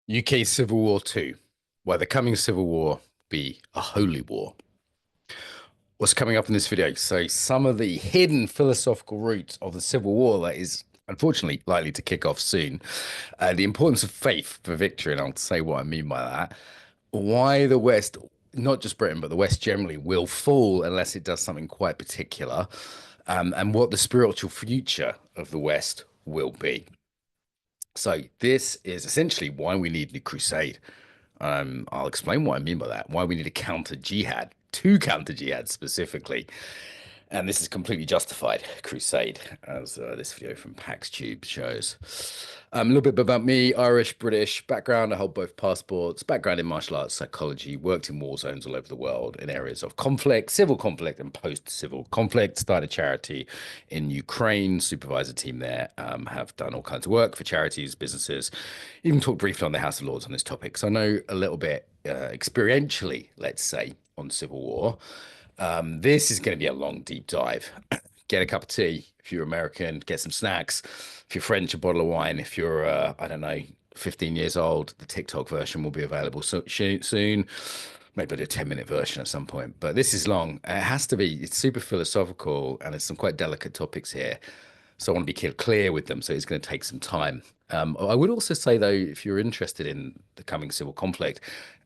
UK Civil War II. Will the coming Civil War be a holy war? What's coming up in this video? So, some of the hidden philosophical roots of the Civil War that is unfortunately likely to kick off soon. The importance of faith for victory, and I'll say what I mean by that. Why the West, not just Britain, but the West generally, will fall unless it does something quite particular, and what the spiritual future of the West will be. So, this is essentially why we need a crusade. I'll explain what I mean by that. Why we need a counter jihad, to counter jihad specifically, and this is completely justified. Crusade, as this video from Pax Tube shows. A little bit about me: Irish, British background. I hold both passports. Background in martial arts, psychology. Worked in war zones all over the world in areas of conflict, civil conflict, and post-civil conflict. Started charity in Ukraine. Supervisor team there. Have done all kinds of work for charities, businesses. Even talked briefly on the House of Lords on this topic. So I know a little bit experientially, let's say, on civil war. This is going to be a long, deep dive. Get a cup of tea if you're American, get some snacks. If you're French, a bottle of wine. If you're, I don't know, 15 years old, the TikTok version will be available soon. Maybe I'll do a 10-minute version at some point. But this is long. It has to be. It's super philosophical, and there's some quite delicate topics here. So I want to be clear with them. So it's going to take some time. I would also say, though, if you're interested in the coming civil conflict,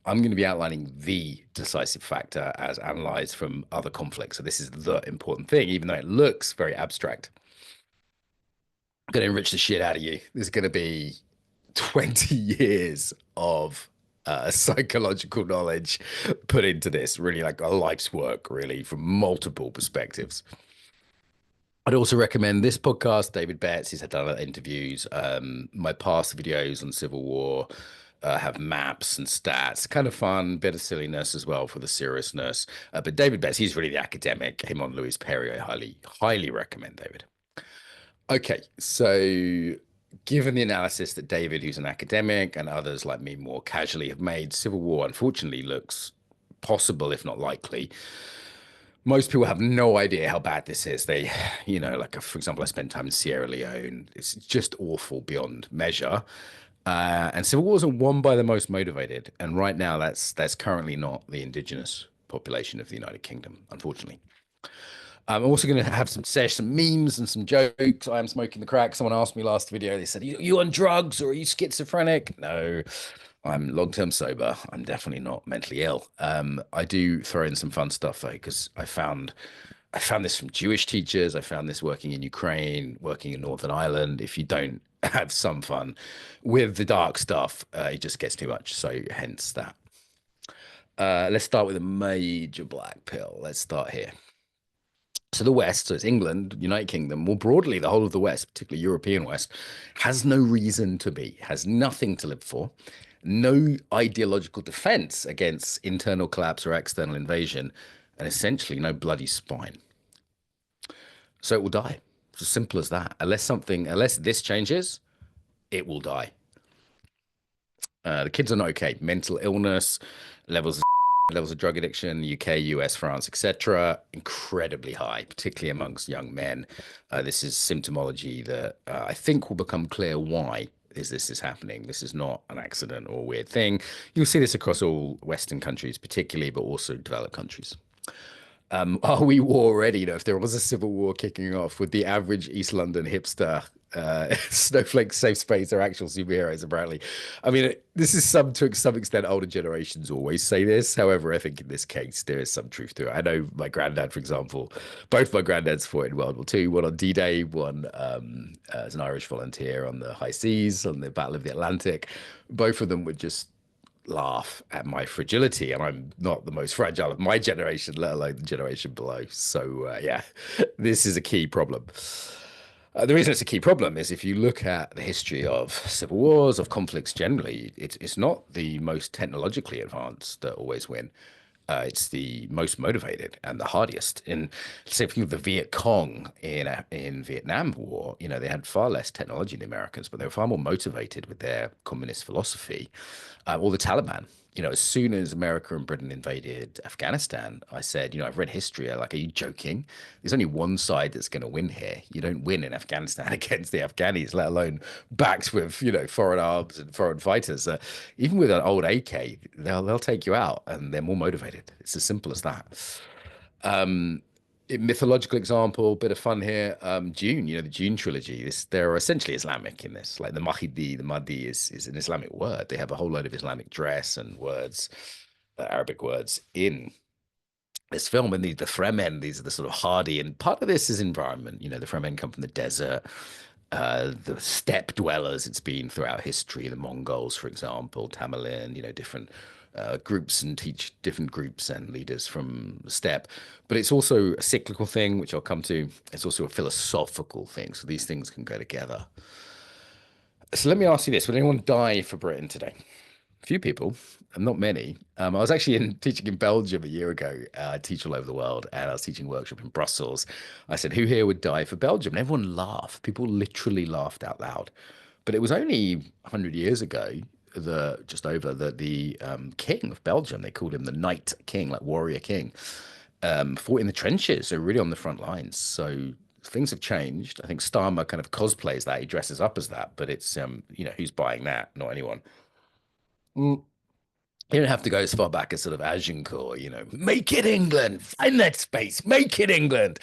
I'm going to be outlining the decisive factor as analyzed from other conflicts. So this is the important thing, even though it looks very abstract. I'm going to enrich the shit out of you. There's going to be 20 years of psychological knowledge put into this, really like a life's work, really, from multiple perspectives. I'd also recommend this podcast, David Betts. He's had done interviews. My past videos on Civil War have maps and stats, kind of fun, bit of silliness as well for the seriousness. But David Betts, he's really the academic. Him on Louis Perry, I highly recommend David. Okay, so given the analysis that David, who's an academic, and others like me more casually have made, Civil War unfortunately looks possible, if not likely. Most people have no idea how bad this is. They, like for example, I spent time in Sierra Leone. It's just awful beyond measure. And civil wars are won by the most motivated. And right now, that's currently not the indigenous population of the United Kingdom, unfortunately. I'm also going to have some memes and some jokes. I am smoking the crack. Someone asked me last video. They said, "You on drugs or are you schizophrenic?" No, I'm long-term sober. I'm definitely not mentally ill. I do throw in some fun stuff though, because I found this from Jewish teachers. I found this working in Ukraine, working in Northern Ireland. If you don't have some fun with the dark stuff, it just gets too much. So hence that. Let's start with a major black pill. Let's start here. So the West, so it's England, United Kingdom, more broadly, the whole of the West, particularly European West, has no reason to be, has nothing to live for, no ideological defense against internal collapse or external invasion, and essentially no bloody spine. So it will die. It's as simple as that. Unless this changes, it will die. The kids are not okay. Mental illness, levels of levels of drug addiction, UK, US, France, etc., incredibly high, particularly amongst young men. This is symptomology that I think will become clear why this is happening. This is not an accident or a weird thing. You'll see this across all Western countries, particularly, but also developed countries. Are we war ready? If there was a civil war kicking off, would the average East London hipster snowflake safe space are actual superheroes? Apparently, I mean, this is to some extent older generations always say this. However, I think in this case there is some truth to it. I know my granddad, for example, both my granddads fought in World War II. One on D-Day, one as an Irish volunteer on the high seas on the Battle of the Atlantic. Both of them would just laugh at my fragility, and I'm not the most fragile of my generation, let alone the generation below. So yeah, this is a key problem. The reason it's a key problem is if you look at the history of civil wars, of conflicts generally, it's not the most technologically advanced that always win. It's the most motivated and the hardiest. In, say, if you the Viet Cong in Vietnam War, they had far less technology than the Americans, but they were far more motivated with their communist philosophy. Or the Taliban. As soon as America and Britain invaded Afghanistan, I said, I've read history. Like, are you joking? There's only one side that's going to win here. You don't win in Afghanistan against the Afghanis, let alone backed with, foreign arms and foreign fighters. Even with an old AK, they'll take you out, and they're more motivated. It's as simple as that. Um, Mythological example, bit of fun here. Dune, the Dune trilogy. They're essentially Islamic in this. Like the Mahdi is an Islamic word. They have a whole load of Islamic dress and words, Arabic words in this film. And the Fremen, these are the sort of hardy, and part of this is environment. The Fremen come from the desert, the steppe dwellers it's been throughout history, the Mongols, for example, Tamerlane, different groups and teach different groups and leaders from the steppe. But it's also a cyclical thing, which I'll come to. It's also a philosophical thing. So these things can go together. So let me ask you this. Would anyone die for Britain today? A few people, and not many. I was actually teaching in Belgium a year ago. I teach all over the world, and I was teaching a workshop in Brussels. I said, "Who here would die for Belgium?" And everyone laughed. People literally laughed out loud. But it was only 100 years ago, just over the king of Belgium. They called him the Knight King, like warrior king. Fought in the trenches, so really on the front lines. So things have changed. I think Starmer kind of cosplays that. He dresses up as that, but it's who's buying that? Not anyone. Mm. You don't have to go as far back as sort of Agincourt, make it England, find that space, make it England.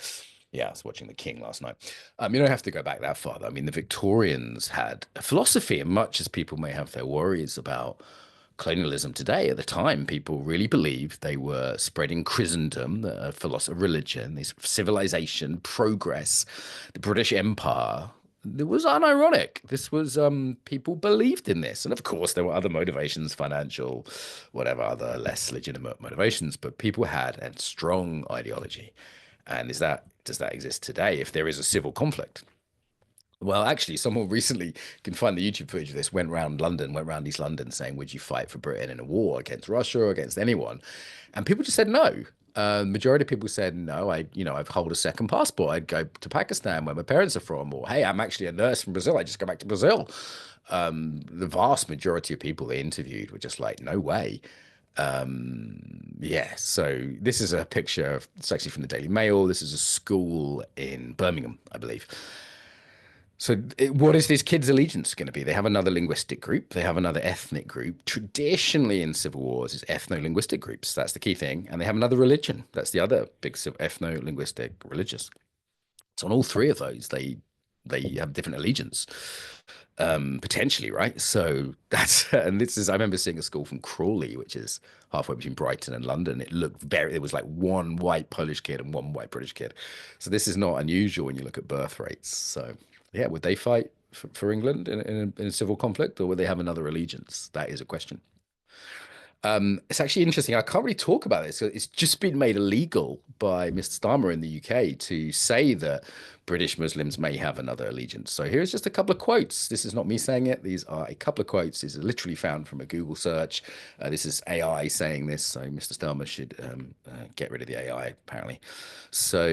Yeah, I was watching The King last night. You don't have to go back that far, though. I mean, the Victorians had a philosophy, and much as people may have their worries about colonialism today, at the time, people really believed they were spreading Christendom, the philosophy, religion, this civilization, progress, the British Empire. It was unironic. This was people believed in this, and of course there were other motivations, financial, whatever other less legitimate motivations, but people had a strong ideology. And does that exist today if there is a civil conflict? Well, actually, someone recently, you can find the YouTube footage of this, went around East London saying, would you fight for Britain in a war against Russia or against anyone? And people just said no. Majority of people said no. I've hold a second passport. I'd go to Pakistan where my parents are from, or hey, I'm actually a nurse from Brazil. I just go back to Brazil. The vast majority of people they interviewed were just like, no way. Yeah, so this is a picture it's actually from the Daily Mail. This is a school in Birmingham, I believe. So, what is this kid's allegiance going to be? They have another linguistic group, they have another ethnic group. Traditionally, in civil wars, is ethno-linguistic groups. That's the key thing. And they have another religion. That's the other big ethno-linguistic religious. So, on all three of those, they have different allegiance, potentially, right? So and I remember seeing a school from Crawley, which is halfway between Brighton and London. It was like one white Polish kid and one white British kid. So this is not unusual when you look at birth rates. So yeah, would they fight for England in a civil conflict, or would they have another allegiance? That is a question. It's actually interesting. I can't really talk about this. It's just been made illegal by Mr. Starmer in the UK to say that British Muslims may have another allegiance. So here's just a couple of quotes. This is not me saying it. These are a couple of quotes. These are literally found from a Google search. This is AI saying this. So Mr. Starmer should get rid of the AI, apparently. So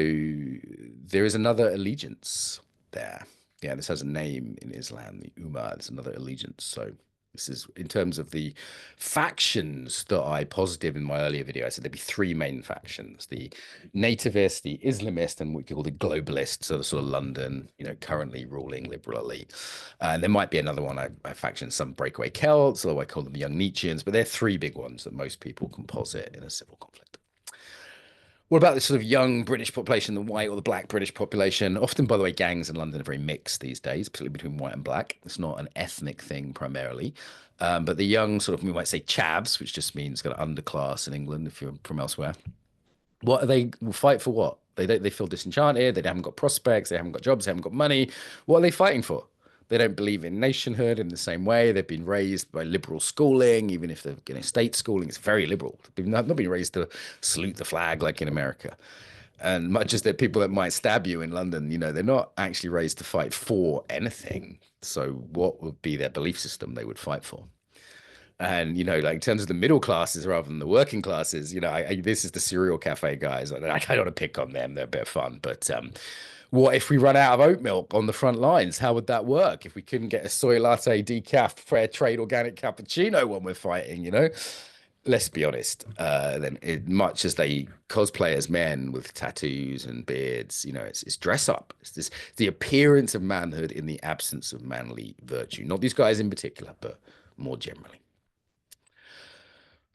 there is another allegiance there. Yeah, this has a name in Islam, the Ummah. There's another allegiance. So this is in terms of the factions that I posited in my earlier video. I said there'd be three main factions: the nativist, the Islamist, and what you call the globalist. So the sort of London, currently ruling liberal elite. And there might be another one. I faction some breakaway Celts, or I call them the young Nietzscheans. But they're three big ones that most people composite in a civil conflict. What about the sort of young British population, the white or the black British population? Often, by the way, gangs in London are very mixed these days, particularly between white and black. It's not an ethnic thing primarily. But the young sort of, we might say chavs, which just means kind of underclass in England if you're from elsewhere. What are they will fight for what? They feel disenchanted, they haven't got prospects, they haven't got jobs, they haven't got money. What are they fighting for? They don't believe in nationhood in the same way. They've been raised by liberal schooling, even if they're getting state schooling, it's very liberal. They've not been raised to salute the flag like in America. And much as there are people that might stab you in London, they're not actually raised to fight for anything. So what would be their belief system they would fight for? And like in terms of the middle classes rather than the working classes, this is the cereal cafe guys. I don't want to pick on them; they're a bit of fun. But what if we run out of oat milk on the front lines? How would that work if we couldn't get a soy latte, decaf, fair trade, organic cappuccino when we're fighting? let's be honest, much as they cosplay as men with tattoos and beards, it's dress up. It's this the appearance of manhood in the absence of manly virtue. Not these guys in particular, but more generally.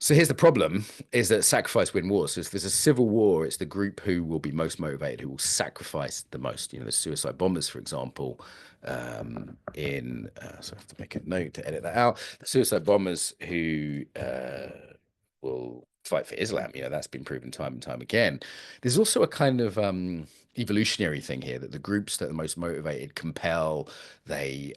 So here's the problem is that sacrifice win wars. So if there's a civil war, it's the group who will be most motivated, who will sacrifice the most. The suicide bombers, for example, so I have to make a note to edit that out. The suicide bombers who will fight for Islam, that's been proven time and time again. There's also a kind of evolutionary thing here that the groups that are the most motivated compel, they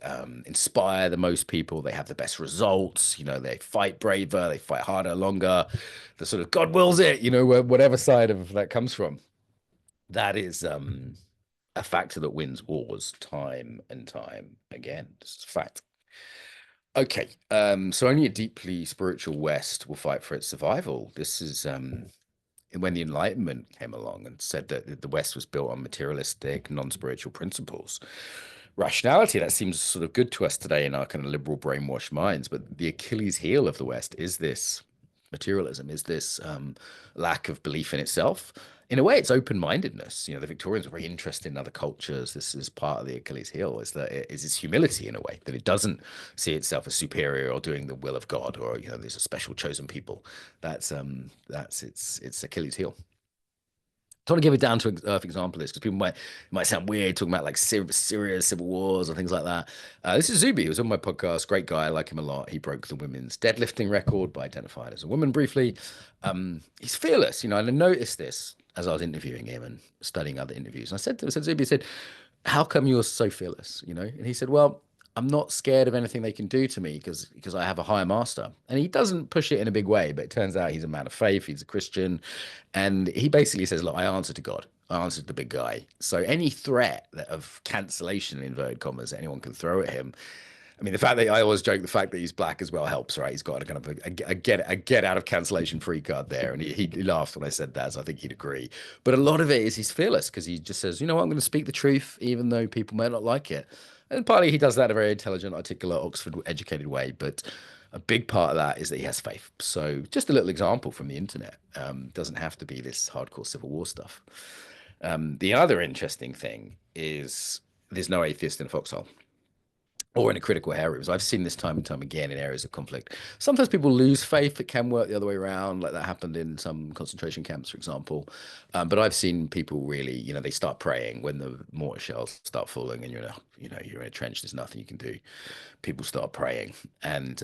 inspire the most people, they have the best results, they fight braver, they fight harder, longer, the sort of God wills it, whatever side of that comes from. That is a factor that wins wars time and time again. This is a fact. Okay, so only a deeply spiritual West will fight for its survival. This is when the Enlightenment came along and said that the West was built on materialistic, non-spiritual principles. Rationality, that seems sort of good to us today in our kind of liberal brainwashed minds, but the Achilles heel of the West is this materialism, is this lack of belief in itself. In a way, it's open-mindedness. The Victorians were very interested in other cultures. This is part of the Achilles heel, is that it is its humility in a way, that it doesn't see itself as superior or doing the will of God, or there's a special chosen people. That's its Achilles heel. I want to give a down to earth example of this because people might sound weird talking about like Syria, civil wars and things like that. This is Zuby, who was on my podcast. Great guy, I like him a lot. He broke the women's deadlifting record by identifying as a woman briefly. He's fearless, and I noticed this as I was interviewing him and studying other interviews. And I said Zuby, how come you're so fearless? And he said, well, I'm not scared of anything they can do to me because I have a higher master. And he doesn't push it in a big way, but it turns out he's a man of faith. He's a Christian. And he basically says, look, I answer to God. I answer to the big guy. So any threat of cancellation, in inverted commas, anyone can throw at him. I mean, the fact that I always joke, the fact that he's black as well helps, right? He's got a kind of a get out of cancellation free card there. And he laughed when I said that, so I think he'd agree. But a lot of it is he's fearless because he just says, you know what, I'm going to speak the truth, even though people may not like it. And partly he does that in a very intelligent, articulate, Oxford educated way. But a big part of that is that he has faith. So just a little example from the internet. Doesn't have to be this hardcore civil war stuff. The other interesting thing is there's no atheist in a foxhole or in a critical areas. I've seen this time and time again in areas of conflict. Sometimes people lose faith. It can work the other way around, like that happened in some concentration camps, for example. But I've seen people really, they start praying when the mortar shells start falling and you're in a trench. There's nothing you can do. People start praying, and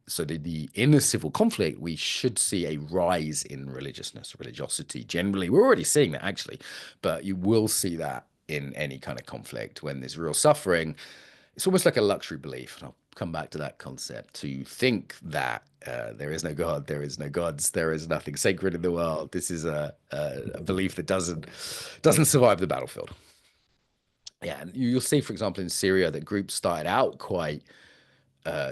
so in a civil conflict, we should see a rise in religiosity. Generally, we're already seeing that actually, but you will see that in any kind of conflict when there's real suffering. It's almost like a luxury belief, and I'll come back to that concept, to think that there is no God, there is no gods, there is nothing sacred in the world. This is a belief that doesn't survive the battlefield. Yeah, and you'll see, for example, in Syria, that groups started out quite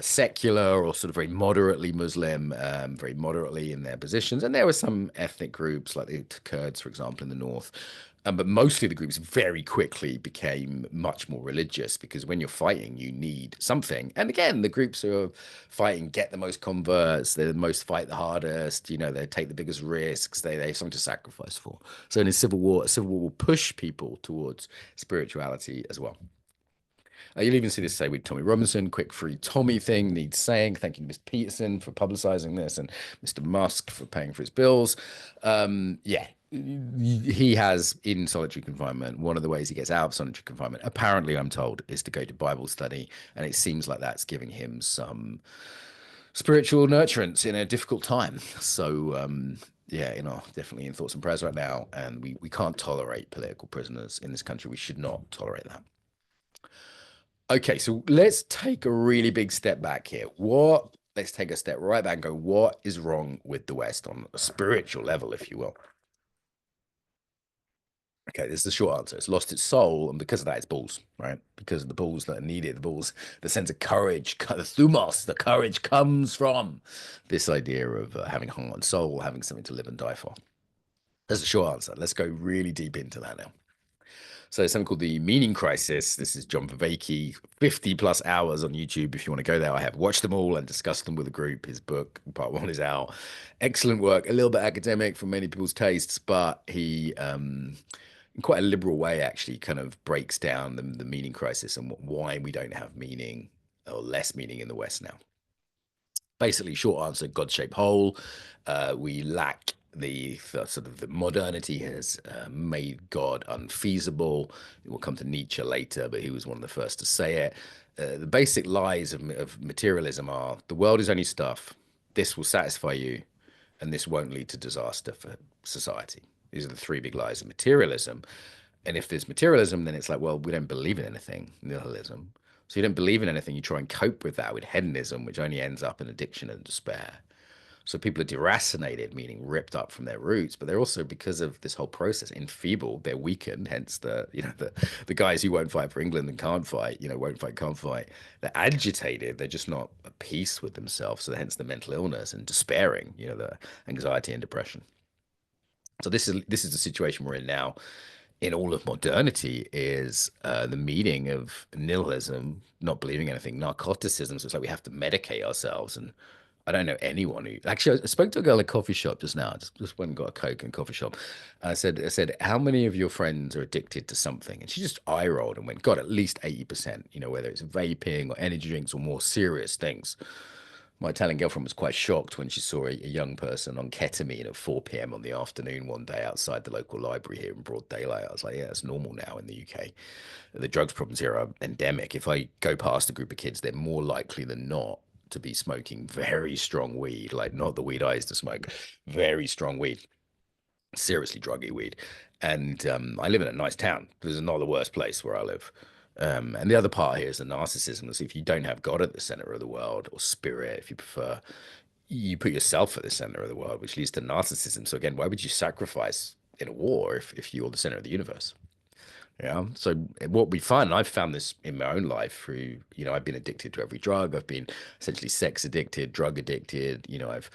secular or sort of very moderately Muslim, very moderately in their positions. And there were some ethnic groups like the Kurds, for example, in the north. But mostly the groups very quickly became much more religious because when you're fighting, you need something. And again, the groups who are fighting get the most converts, they the most fight the hardest, they take the biggest risks, they have something to sacrifice for. So in a civil war will push people towards spirituality as well. You'll even see this, say, with Tommy Robinson, quick free Tommy thing needs saying. Thank you, Ms. Peterson, for publicizing this, and Mr. Musk for paying for his bills. Yeah, he has in solitary confinement. One of the ways he gets out of solitary confinement, apparently, I'm told, is to go to Bible study. And it seems like that's giving him some spiritual nurturance in a difficult time. So, yeah, definitely in thoughts and prayers right now. And we can't tolerate political prisoners in this country. We should not tolerate that. Okay, so let's take a really big step back here. Let's take a step right back and go, what is wrong with the West on a spiritual level, if you will? Okay, this is the short answer. It's lost its soul, and because of that, it's balls, right? Because of the balls that are needed, the balls, the sense of courage, the thumos, the courage comes from this idea of having heart and soul, having something to live and die for. That's the short answer. Let's go really deep into that now. So something called the meaning crisis. This is John Vervaeke, 50 plus hours on YouTube. If you want to go there, I have watched them all and discussed them with a group. His book, part one, is out. Excellent work, a little bit academic for many people's tastes, but he, in quite a liberal way, actually kind of breaks down the meaning crisis and why we don't have meaning or less meaning in the West now. Basically, short answer, God-shaped hole. We lack the sort of the modernity has made God unfeasible. We'll come to Nietzsche later, but he was one of the first to say it. The basic lies of materialism are the world is only stuff. This will satisfy you, and this won't lead to disaster for society. These are the three big lies of materialism. And if there's materialism, then it's like, well, we don't believe in anything, nihilism. So you don't believe in anything, you try and cope with that with hedonism, which only ends up in addiction and despair. So people are deracinated, meaning ripped up from their roots, but they're also, because of this whole process, enfeebled. They're weakened. Hence the guys who won't fight for England and can't fight, won't fight, can't fight. They're agitated. They're just not at peace with themselves. So hence the mental illness and despairing. The anxiety and depression. So this is the situation we're in now. In all of modernity is the meaning of nihilism, not believing anything, narcoticism. So it's like we have to medicate ourselves. And I don't know anyone who actually, I spoke to a girl in a coffee shop just now. Just went and got a Coke in a coffee shop. And I said, how many of your friends are addicted to something? And she just eye rolled and went, God, at least 80%, whether it's vaping or energy drinks or more serious things. My Italian girlfriend was quite shocked when she saw a young person on ketamine at 4 p.m. on the afternoon one day outside the local library here in broad daylight. I was like, yeah, it's normal now in the UK. The drugs problems here are endemic. If I go past a group of kids, they're more likely than not to be smoking very strong weed, like not the weed I used to smoke, very strong weed, seriously druggy weed. And I live in a nice town. This is not the worst place where I live. And the other part here is the narcissism. Is if you don't have God at the center of the world, or spirit, if you prefer, you put yourself at the center of the world, which leads to narcissism. So again, why would you sacrifice in a war if you're the center of the universe? Yeah. So what we find, and I've found this in my own life through, I've been addicted to every drug. I've been essentially sex addicted, drug addicted. I've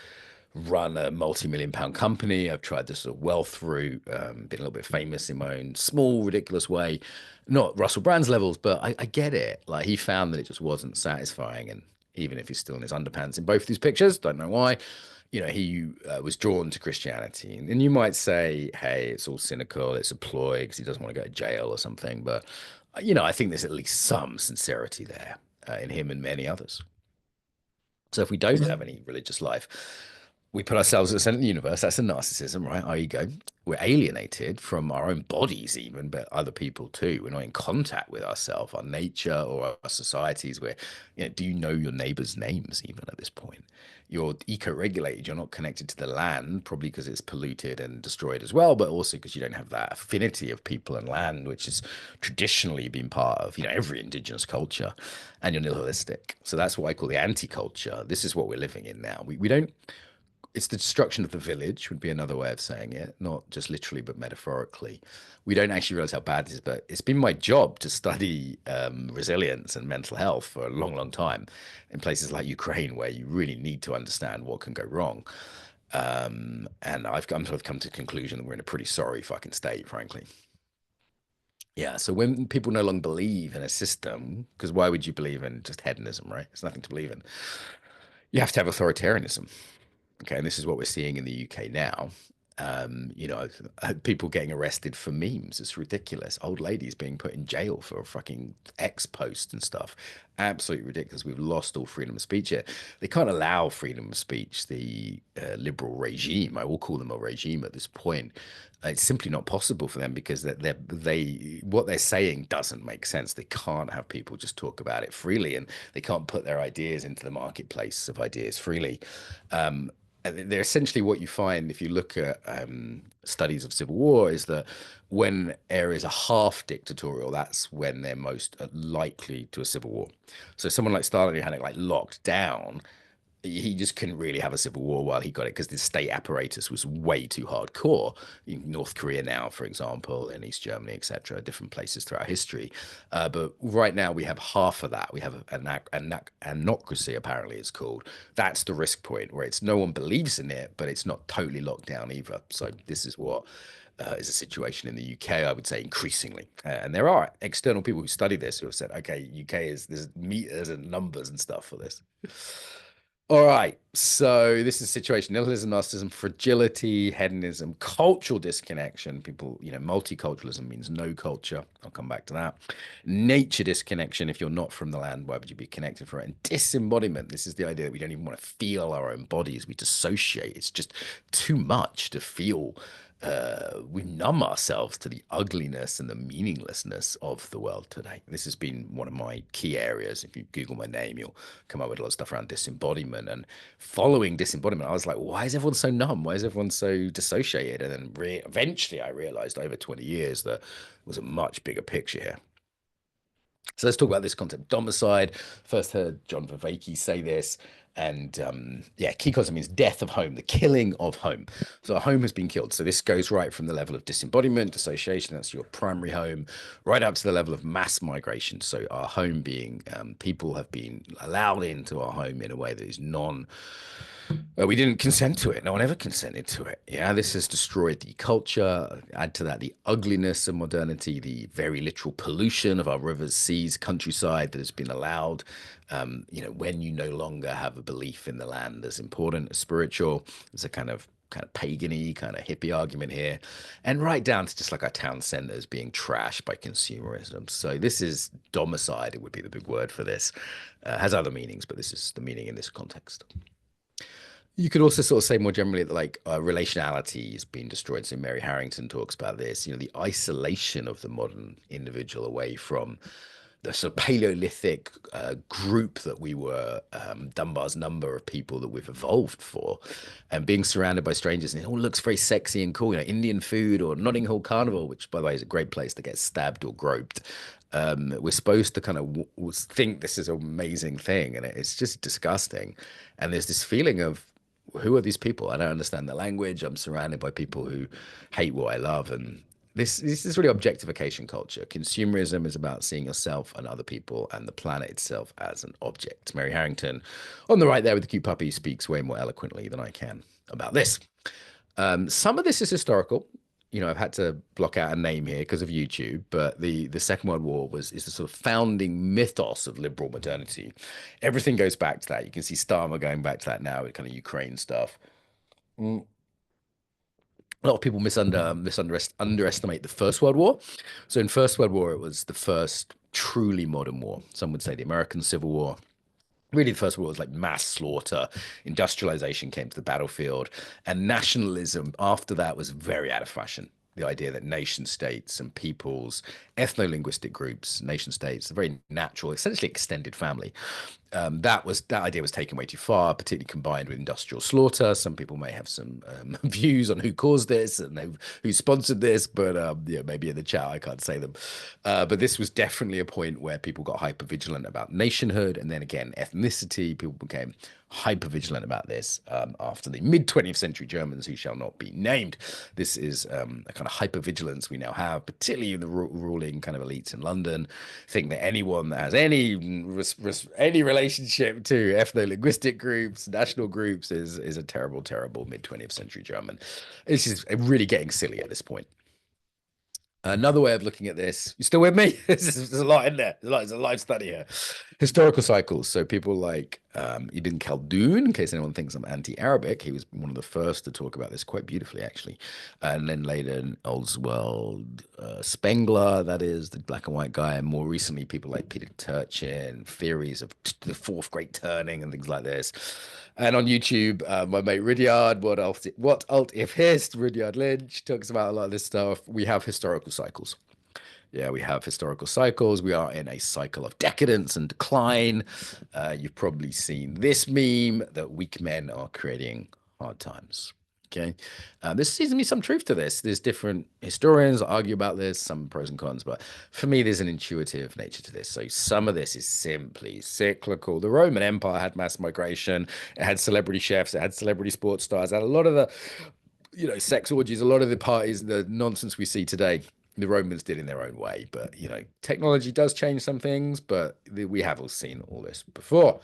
run a multi-million-pound company. I've tried this sort of wealth route, been a little bit famous in my own small, ridiculous way. Not Russell Brand's levels, but I get it. Like he found that it just wasn't satisfying. And even if he's still in his underpants in both these pictures, don't know why, he was drawn to Christianity. And you might say, hey, it's all cynical, it's a ploy because he doesn't want to go to jail or something. But, I think there's at least some sincerity there in him and many others. So if we don't have any religious life, we put ourselves at the center of the universe. That's a narcissism, right? Our ego. We're alienated from our own bodies, even, but other people too. We're not in contact with ourselves, our nature, or our societies. Where, do you know your neighbors' names even at this point? You're eco-regulated. You're not connected to the land, probably because it's polluted and destroyed as well, but also because you don't have that affinity of people and land, which has traditionally been part of, every indigenous culture. And you're nihilistic. So that's what I call the anti-culture. This is what we're living in now. We don't. It's the destruction of the village would be another way of saying it, not just literally, but metaphorically. We don't actually realize how bad it is, but it's been my job to study resilience and mental health for a long, long time in places like Ukraine, where you really need to understand what can go wrong. And I've come to the conclusion that we're in a pretty sorry fucking state, frankly. Yeah, so when people no longer believe in a system, because why would you believe in just hedonism, right? It's nothing to believe in. You have to have authoritarianism. Okay, and this is what we're seeing in the UK now. People getting arrested for memes. It's ridiculous. Old ladies being put in jail for a fucking X post and stuff. Absolutely ridiculous. We've lost all freedom of speech here. They can't allow freedom of speech. The liberal regime, I will call them a regime at this point. It's simply not possible for them because what they're saying doesn't make sense. They can't have people just talk about it freely, and they can't put their ideas into the marketplace of ideas freely. They're essentially what you find if you look at studies of civil war is that when areas are half dictatorial, that's when they're most likely to a civil war. So someone like Stalin, who had it like locked down, he just couldn't really have a civil war while he got it because the state apparatus was way too hardcore. In North Korea now, for example, in East Germany, etc., different places throughout history. But right now we have half of that. We have anocracy, apparently it's called. That's the risk point where it's no one believes in it, but it's not totally locked down either. So this is what is a situation in the UK, I would say increasingly. And there are external people who study this who have said, okay, UK is there's meters and numbers and stuff for this. All right, so this is a situation: nihilism, narcissism, fragility, hedonism, cultural disconnection. People, multiculturalism means no culture. I'll come back to that. Nature disconnection. If you're not from the land, why would you be connected for it? And disembodiment. This is the idea that we don't even want to feel our own bodies. We dissociate. It's just too much to feel. We numb ourselves to the ugliness and the meaninglessness of the world today. This has been one of my key areas. If you Google my name, you'll come up with a lot of stuff around disembodiment. And following disembodiment, I was like, why is everyone so numb? Why is everyone so dissociated? And then eventually I realized over 20 years that there was a much bigger picture here. So let's talk about this concept, domicide. First heard John Vervaeke say this. And yeah, key concept means death of home, the killing of home. So a home has been killed. So this goes right from the level of disembodiment, dissociation, that's your primary home, right up to the level of mass migration. So our home being, people have been allowed into our home in a way that is we didn't consent to it. No one ever consented to it. Yeah, this has destroyed the culture. Add to that the ugliness of modernity, the very literal pollution of our rivers, seas, countryside that has been allowed. When you no longer have a belief in the land as important as spiritual, there's a kind of pagan-y, kind of hippie argument here, and right down to just like our town centers being trashed by consumerism. So this is domicide. It would be the big word for this. Has other meanings, but this is the meaning in this context. You could also sort of say more generally that relationality is being destroyed. So Mary Harrington talks about this, the isolation of the modern individual away from the sort of Paleolithic group that we were, Dunbar's number of people that we've evolved for, and being surrounded by strangers. And it all looks very sexy and cool, Indian food or Notting Hill Carnival, which by the way is a great place to get stabbed or groped. We're supposed to kind of think this is an amazing thing, and it's just disgusting. And there's this feeling of, who are these people? I don't understand the language. I'm surrounded by people who hate what I love. And this is really objectification culture. Consumerism is about seeing yourself and other people and the planet itself as an object. Mary Harrington, on the right there with the cute puppy, speaks way more eloquently than I can about this. Some of this is historical. I've had to block out a name here because of YouTube, but the Second World War is the sort of founding mythos of liberal modernity. Everything goes back to that. You can see Starmer going back to that now with kind of Ukraine stuff. Mm. A lot of people underestimate the First World War. So in First World War, it was the first truly modern war. Some would say the American Civil War. Really, the First World was like mass slaughter. Industrialization came to the battlefield, and nationalism after that was very out of fashion. The idea that nation states and peoples, ethno-linguistic groups, nation states, a very natural, essentially extended family. That idea was taken way too far, particularly combined with industrial slaughter. Some people may have some views on who caused this and who sponsored this, but yeah, maybe in the chat I can't say them. But this was definitely a point where people got hyper vigilant about nationhood, and then again ethnicity. People became hyper vigilant about this after the mid 20th century Germans, who shall not be named. This is a kind of hyper vigilance we now have, particularly in the ruling kind of elites in London, think that anyone that has any relationship to ethno-linguistic groups, national groups, is a terrible, terrible mid 20th century German. It's just really getting silly at this point. Another way of looking at this, you still with me? There's a lot in there. There's a live study here. Historical cycles. So people like Ibn Khaldun, in case anyone thinks I'm anti-Arabic, he was one of the first to talk about this quite beautifully, actually. And then later, Oswald Spengler, that is the black and white guy, and more recently, people like Peter Turchin, theories of the fourth great turning and things like this. And on YouTube, my mate Rudyard, what alt if hist, Rudyard Lynch talks about a lot of this stuff. We have historical cycles. Yeah, we have historical cycles. We are in a cycle of decadence and decline. You've probably seen this meme that weak men are creating hard times. Okay, there seems to be some truth to this. There's different historians that argue about this, some pros and cons, but for me, there's an intuitive nature to this. So some of this is simply cyclical. The Roman Empire had mass migration, it had celebrity chefs, it had celebrity sports stars, it had a lot of the, sex orgies, a lot of the parties, the nonsense we see today. The Romans did in their own way, but technology does change some things, but we have all seen all this before.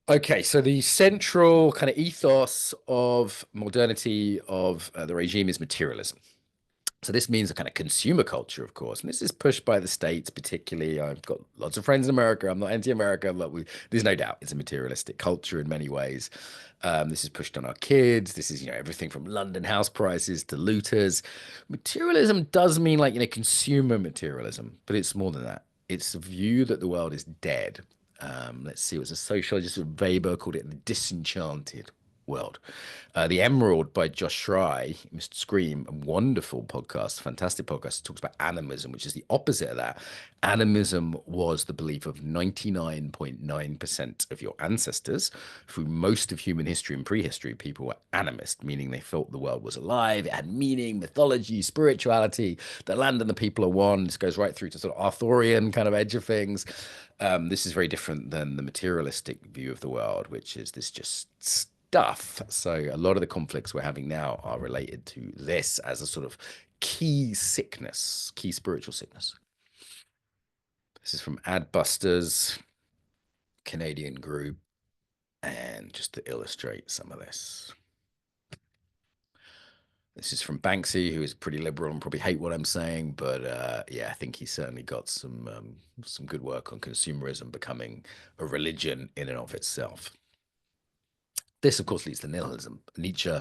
Okay, so the central kind of ethos of modernity of the regime is materialism. So this means a kind of consumer culture, of course, and this is pushed by the states, particularly. I've got lots of friends in America. I'm not anti-America, but there's no doubt it's a materialistic culture in many ways. This is pushed on our kids. This is, everything from London house prices to looters. Materialism does mean like, consumer materialism, but it's more than that. It's the view that the world is dead. Let's see, it was a sociologist, Weber, called it the disenchanted world. The Emerald by Josh Schrei, Mr. Scream, a wonderful podcast, fantastic podcast, talks about animism, which is the opposite of that. Animism was the belief of 99.9% of your ancestors. Through most of human history and prehistory, people were animist, meaning they felt the world was alive, it had meaning, mythology, spirituality, the land and the people are one. This goes right through to sort of Arthurian kind of edge of things. This is very different than the materialistic view of the world, which is this just stuff. So a lot of the conflicts we're having now are related to this as a sort of key sickness, key spiritual sickness. This is from Adbusters, Canadian group, and just to illustrate some of this. This is from Banksy, who is pretty liberal and probably hate what I'm saying, but yeah, I think he certainly got some good work on consumerism becoming a religion in and of itself. This, of course, leads to nihilism. Nietzsche,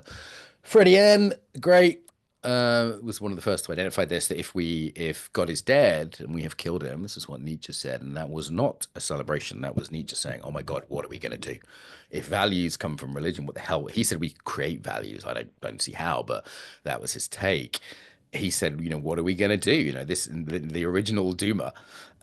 Freddie N, great, was one of the first to identify this, that if God is dead and we have killed him, this is what Nietzsche said, and that was not a celebration. That was Nietzsche saying, "Oh my God, what are we going to do? If values come from religion, what the hell?" He said we create values. I don't see how, but that was his take. He said, what are we going to do? This the original Duma.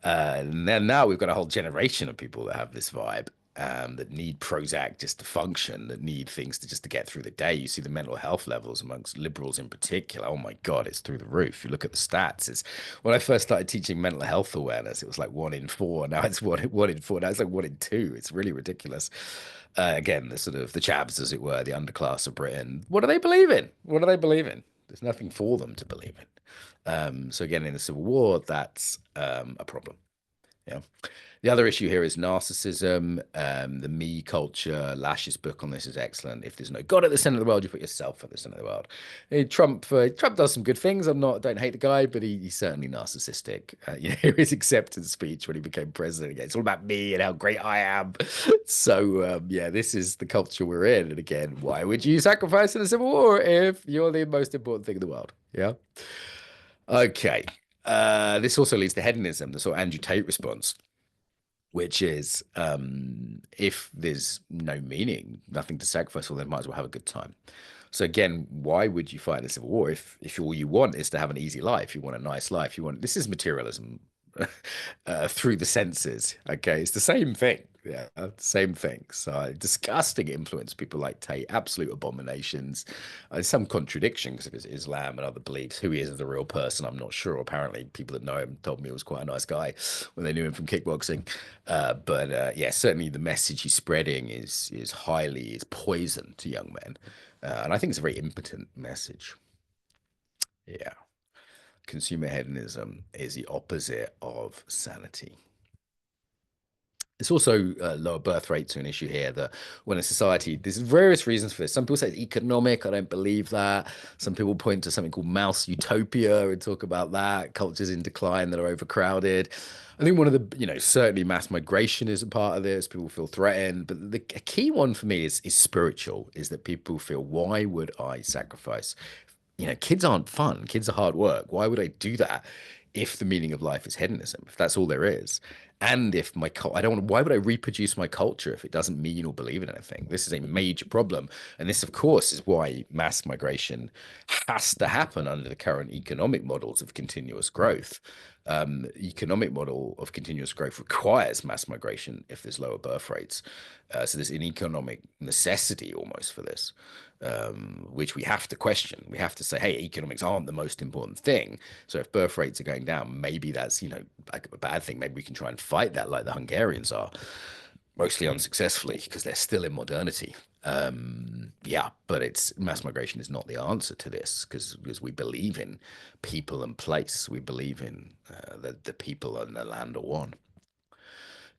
And then now we've got a whole generation of people that have this vibe, that need Prozac just to function, that need things to get through the day. You see the mental health levels amongst liberals in particular. Oh my God, it's through the roof. You look at the stats. It's when I first started teaching mental health awareness, it was like 1 in 4. Now it's one in 4. Now it's like 1 in 2. It's really ridiculous. Again, the sort of the chavs, as it were, the underclass of Britain. What do they believe in? What do they believe in? There's nothing for them to believe in. So again, in the Civil War, that's a problem. Yeah. The other issue here is narcissism. The me culture. Lash's book on this is excellent. If there's no God at the center of the world, you put yourself at the center of the world. Trump does some good things. Don't hate the guy, but he's certainly narcissistic. His acceptance speech when he became president, again, it's all about me and how great I am. So yeah, this is the culture we're in. And again, why would you sacrifice in the Civil War if you're the most important thing in the world? Yeah. Okay. This also leads to hedonism, the sort of Andrew Tate response, which is if there's no meaning, nothing to sacrifice, well, then might as well have a good time. So again, why would you fight in a civil war if all you want is to have an easy life? You want a nice life. This is materialism through the senses. Okay, it's the same thing. Yeah, same thing. So disgusting influence. People like Tate, absolute abominations. There's some contradiction because of his Islam and other beliefs. Who he is as a real person, I'm not sure. Apparently, people that know him told me he was quite a nice guy when they knew him from kickboxing. But yeah, certainly the message he's spreading is poison to young men, and I think it's a very impotent message. Yeah. Consumer hedonism is the opposite of sanity. It's also lower birth rates are an issue here. That when a society, there's various reasons for this. Some people say it's economic. I don't believe that. Some people point to something called mouse utopia and talk about that. Cultures in decline that are overcrowded. I think one of the, certainly mass migration is a part of this. People feel threatened. But a key one for me is spiritual, is that people feel, why would I sacrifice? Kids aren't fun. Kids are hard work. Why would I do that if the meaning of life is hedonism, if that's all there is? And if I don't want, why would I reproduce my culture if it doesn't mean or believe in anything? This is a major problem. And this, of course, is why mass migration has to happen under the current economic models of continuous growth. Economic model of continuous growth requires mass migration if there's lower birth rates. So there's an economic necessity almost for this, which we have to question. We have to say, hey, economics aren't the most important thing. So if birth rates are going down, maybe that's, like a bad thing. Maybe we can try and fight that like the Hungarians are, mostly unsuccessfully because they're still in modernity. Yeah, but mass migration is not the answer to this because we believe in people and place. We believe in the people and the land are one.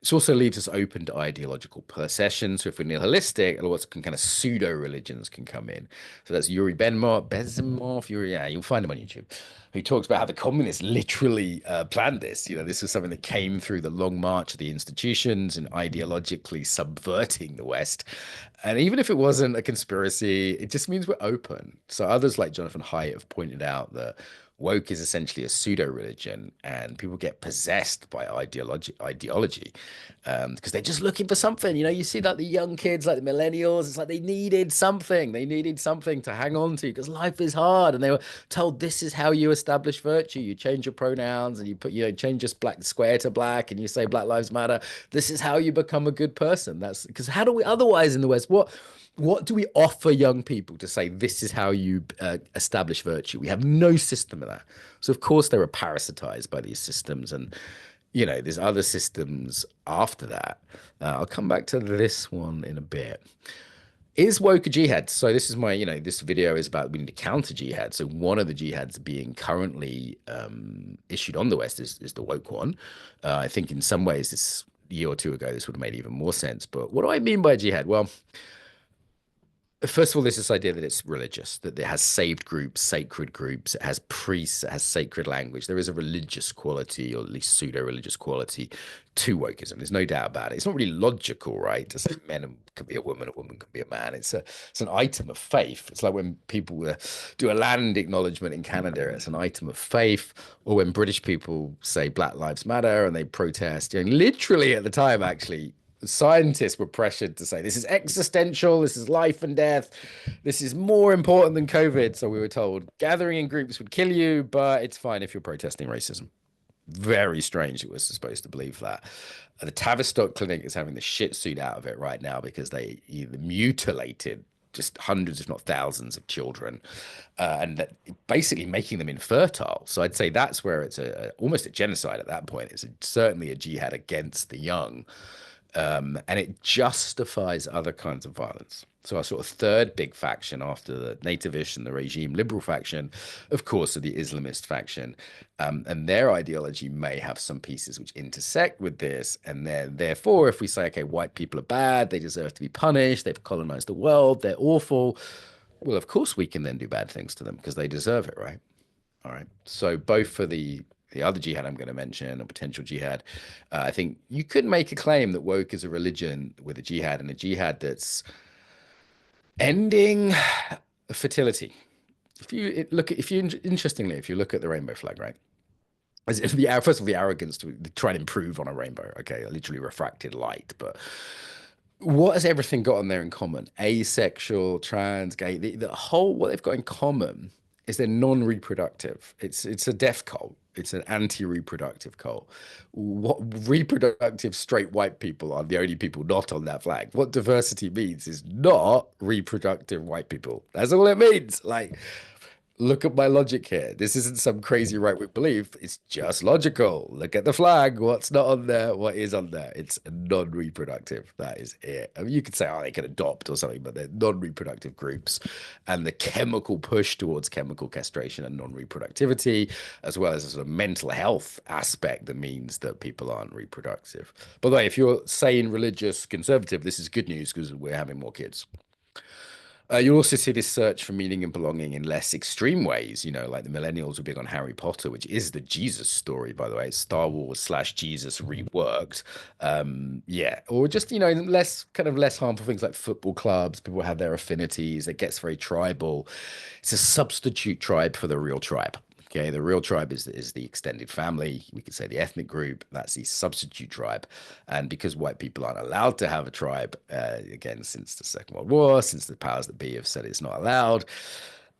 This also leaves us open to ideological procession. So if we're nihilistic, lots of kind of pseudo religions can come in. So that's Yuri Bezmenov, yeah, you'll find him on YouTube. Who talks about how the communists literally planned this. This was something that came through the long march of the institutions and ideologically subverting the West. And even if it wasn't a conspiracy, it just means we're open. So others like Jonathan Haidt have pointed out that woke is essentially a pseudo religion, and people get possessed by ideology because they're just looking for something. You see like the young kids, like the millennials, it's like they needed something to hang on to because life is hard, and they were told this is how you establish virtue. You change your pronouns and you put, change just black square to black, and you say Black Lives Matter. This is how you become a good person. That's because how do we otherwise in the West? What do we offer young people to say this is how you establish virtue? We have no system of that. So of course they were parasitized by these systems, and there's other systems after that. I'll come back to this one in a bit. Is woke a jihad? So this is this video is about we need to counter jihad. So one of the jihads being currently issued on the West is the woke one. I think in some ways this year or two ago this would have made even more sense. But what do I mean by jihad? Well, first of all, there's this idea that it's religious, that it has saved groups, sacred groups, it has priests, it has sacred language. There is a religious quality, or at least pseudo-religious quality to wokeism. There's no doubt about it. It's not really logical, right? To say men can be a woman can be a man. It's an item of faith. It's like when people do a land acknowledgement in Canada, it's an item of faith. Or when British people say Black Lives Matter and they protest, literally at the time, actually, scientists were pressured to say this is existential, this is life and death, this is more important than COVID. So we were told gathering in groups would kill you, but it's fine if you're protesting racism. Very strange that we're supposed to believe that. The Tavistock Clinic is having the shit suit out of it right now because they either mutilated just hundreds, if not thousands, of children, and that basically making them infertile. So I'd say that's where it's almost a genocide at that point. It's certainly a jihad against the young. And it justifies other kinds of violence. So our sort of third big faction after the nativish and the regime liberal faction, of course, are the Islamist faction. And their ideology may have some pieces which intersect with this. And then therefore, if we say, okay, white people are bad, they deserve to be punished, they've colonized the world, they're awful. Well, of course, we can then do bad things to them because they deserve it, right? All right. So both for the other jihad I'm going to mention, a potential jihad, I think you could make a claim that woke is a religion with a jihad, and a jihad that's ending fertility. Interestingly, if you look at the rainbow flag, right? As if first of all, the arrogance to try and improve on a rainbow, okay, literally refracted light, but what has everything got on there in common? Asexual, trans, gay, the whole, what they've got in common is they're non-reproductive. It's a death cult. It's an anti-reproductive cult. What reproductive straight white people are the only people not on that flag. What diversity means is not reproductive white people. That's all it means. Like, look at my logic here. This isn't some crazy right-wing belief. It's just logical. Look at the flag. What's not on there? What is on there? It's non-reproductive. That is it. I mean, you could say, oh, they can adopt or something, but they're non-reproductive groups. And the chemical push towards chemical castration and non-reproductivity, as well as a sort of mental health aspect that means that people aren't reproductive. By the way, if you're sane, religious, conservative, this is good news because we're having more kids. You'll also see this search for meaning and belonging in less extreme ways, like the millennials were big on Harry Potter, which is the Jesus story, by the way. It's Star Wars / Jesus reworked. Yeah, or just, less harmful things like football clubs. People have their affinities. It gets very tribal. It's a substitute tribe for the real tribe. Okay, the real tribe is the extended family. We could say the ethnic group. That's the substitute tribe. And because white people aren't allowed to have a tribe, again, since the Second World War, since the powers that be have said it's not allowed,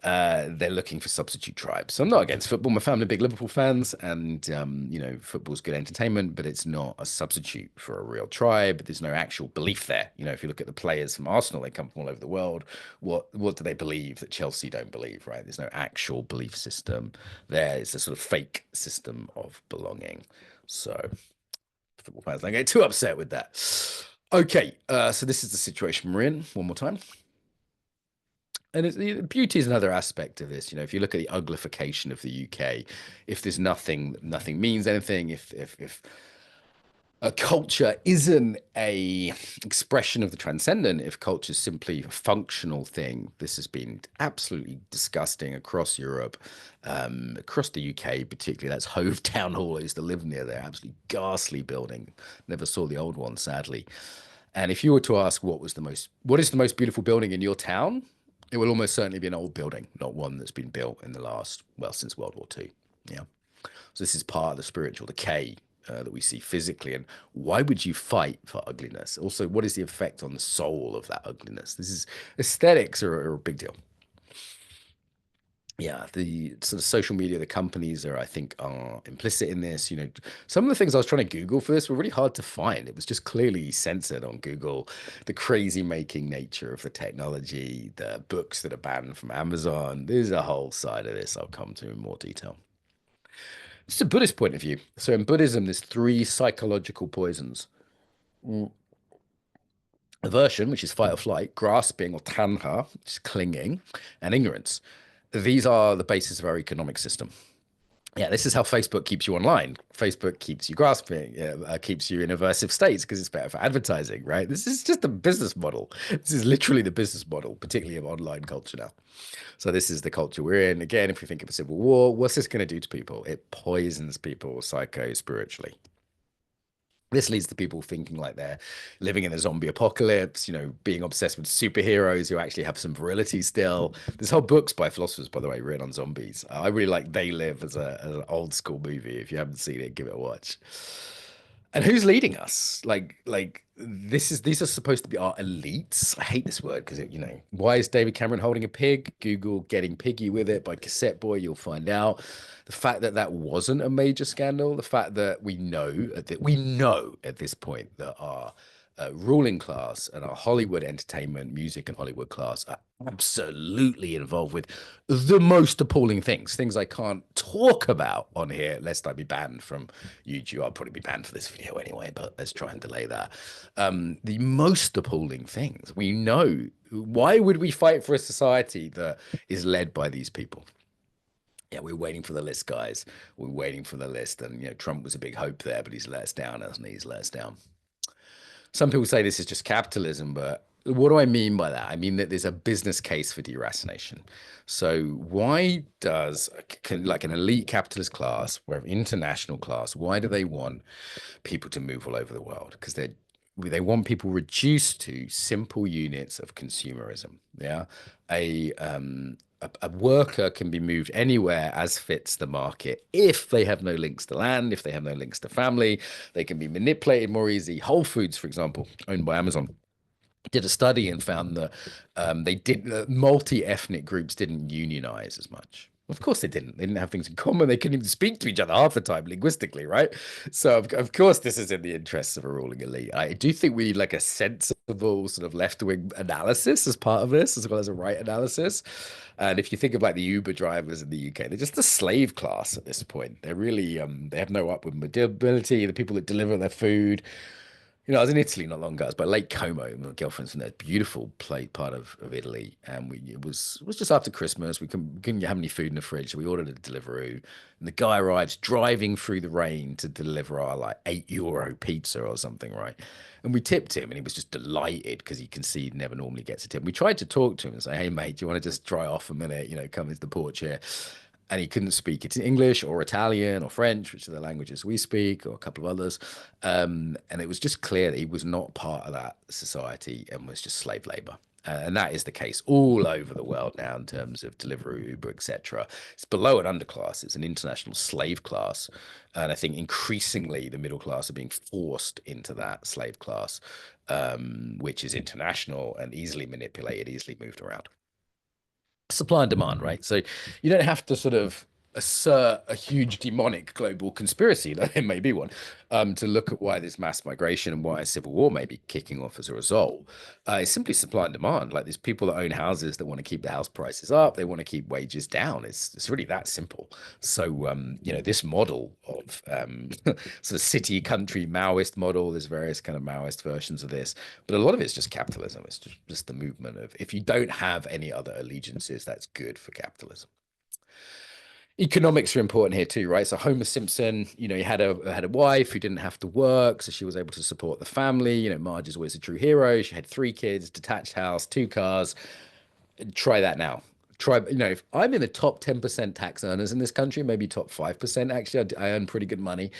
they're looking for substitute tribes. So I'm not against football. My family are big Liverpool fans, and football's good entertainment, but it's not a substitute for a real tribe. There's no actual belief there. If you look at the players from Arsenal, they come from all over the world. What do they believe that Chelsea don't believe, right? There's no actual belief system there. It's a sort of fake system of belonging. So football fans don't get too upset with that. Okay, so this is the situation we're in. One more time. And beauty is another aspect of this. If you look at the uglification of the UK, if there's nothing means anything. If A culture isn't a expression of the transcendent if culture is simply a functional thing. This has been absolutely disgusting across Europe, across the UK particularly. That's Hove Town Hall. I used to live near there. Absolutely ghastly building. Never saw the old one, sadly. And if you were to ask what is the most beautiful building in your town, it will almost certainly be an old building, not one that's been built in the last, well, since World War II. Yeah. So this is part of the spiritual decay that we see physically. And why would you fight for ugliness? Also, what is the effect on the soul of that ugliness? This is aesthetics are a big deal. Yeah, the sort of social media, the companies are, I think, are implicit in this. Some of the things I was trying to Google for this were really hard to find. It was just clearly censored on Google. The crazy making nature of the technology, the books that are banned from Amazon. There's a whole side of this I'll come to in more detail. It's a Buddhist point of view. So in Buddhism, there's three psychological poisons. Mm. Aversion, which is fight or flight, grasping or tanha, which is clinging, and ignorance. These are the basis of our economic system. Yeah, this is how Facebook keeps you online. Facebook keeps you grasping, keeps you in aversive states because it's better for advertising, right? This is just a business model. This is literally the business model, particularly of online culture now. So this is the culture we're in. Again, if we think of a civil war, what's this going to do to people? It poisons people psycho spiritually. This leads to people thinking like they're living in a zombie apocalypse, being obsessed with superheroes who actually have some virility still. There's whole books by philosophers, by the way, written on zombies. I really like They Live as an old school movie. If you haven't seen it, give it a watch. And who's leading us? Like these are supposed to be our elites. I hate this word because why is David Cameron holding a pig? Google Getting Piggy with It by Cassette Boy, you'll find out. The fact that that wasn't a major scandal, the fact that we know at this point that our ruling class and our Hollywood entertainment, music and Hollywood class are absolutely involved with the most appalling things I can't talk about on here, lest I be banned from YouTube. I'll probably be banned for this video anyway, but let's try and delay that. The most appalling things we know. Why would we fight for a society that is led by these people? Yeah, we're waiting for the list, guys. We're waiting for the list. And, Trump was a big hope there, but he's let us down, hasn't he? He's let us down. Some people say this is just capitalism, but what do I mean by that? I mean that there's a business case for deracination. So why does like an elite capitalist class, or an international class, why do they want people to move all over the world? Because they want people reduced to simple units of consumerism. Yeah, a worker can be moved anywhere as fits the market if they have no links to land, if they have no links to family, they can be manipulated more easy. Whole Foods, for example, owned by Amazon, did a study and found that multi-ethnic groups didn't unionize as much. Of course they didn't. They didn't have things in common. They couldn't even speak to each other half the time linguistically, right? So of course this is in the interests of a ruling elite. I do think we need like a sensible sort of left-wing analysis as part of this, as well as a right analysis. And if you think of like the Uber drivers in the UK, they're just a slave class at this point. They're really they have no upward mobility. The people that deliver their food, I was in Italy not long ago. I was by Lake Como. My girlfriend's from there, beautiful part of Italy, and it was just after Christmas. We couldn't have any food in the fridge, so we ordered a Deliveroo, and the guy arrives driving through the rain to deliver our like €8 pizza or something, right? And we tipped him, and he was just delighted because he can see he never normally gets a tip. We tried to talk to him and say, "Hey, mate, do you want to just dry off a minute? Come into the porch here." And he couldn't speak it in English or Italian or French, which are the languages we speak, or a couple of others. And it was just clear that he was not part of that society and was just slave labor. And that is the case all over the world now in terms of Deliveroo, Uber, etc. It's below an underclass. It's an international slave class. And I think increasingly the middle class are being forced into that slave class, which is international and easily manipulated, easily moved around. Supply and demand, right? So you don't have to sort of assert a huge demonic global conspiracy, though there may be one, to look at why there's mass migration and why a civil war may be kicking off as a result. It's simply supply and demand. Like there's people that own houses that want to keep the house prices up, they want to keep wages down. It's really that simple. So this model of sort of city country Maoist model, there's various kind of Maoist versions of this, but a lot of it's just capitalism. It's just the movement of if you don't have any other allegiances, that's good for capitalism. Economics are important here too, right? So Homer Simpson, he had a wife who didn't have to work, so she was able to support the family. Marge is always a true hero. She had 3 kids, detached house, 2 cars. Try that now. If I'm in the top 10% tax earners in this country, maybe top 5%, actually, I earn pretty good money.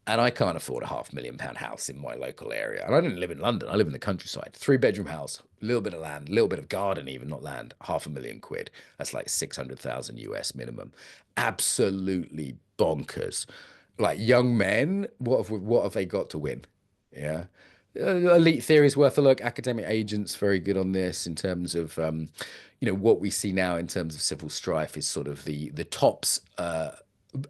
And I can't afford a £500,000 house in my local area. And I don't live in London. I live in the countryside. 3-bedroom house, a little bit of land, a little bit of garden, even not land, £500,000. That's like 600,000 US minimum. Absolutely bonkers. Like young men, what have they got to win? Yeah. Elite theory is worth a look. Academic agents very good on this in terms of what we see now in terms of civil strife is sort of the tops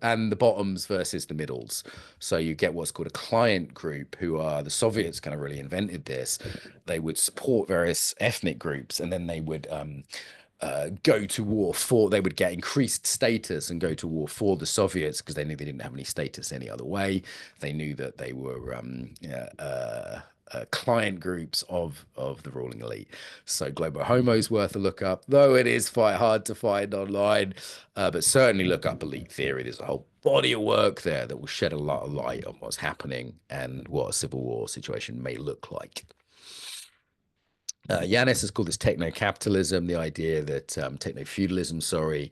and the bottoms versus the middles. So you get what's called a client group, who are the Soviets kind of really invented this. They would support various ethnic groups, and then they would go to war for, they would get increased status and go to war for the Soviets because they knew they didn't have any status any other way. They knew that they were yeah, client groups of the ruling elite. So Global Homo is worth a look up, though it is quite hard to find online. But certainly look up elite theory. There's a whole body of work there that will shed a lot of light on what's happening and what a civil war situation may look like. Yanis has called this techno-capitalism, the idea that techno-feudalism, sorry.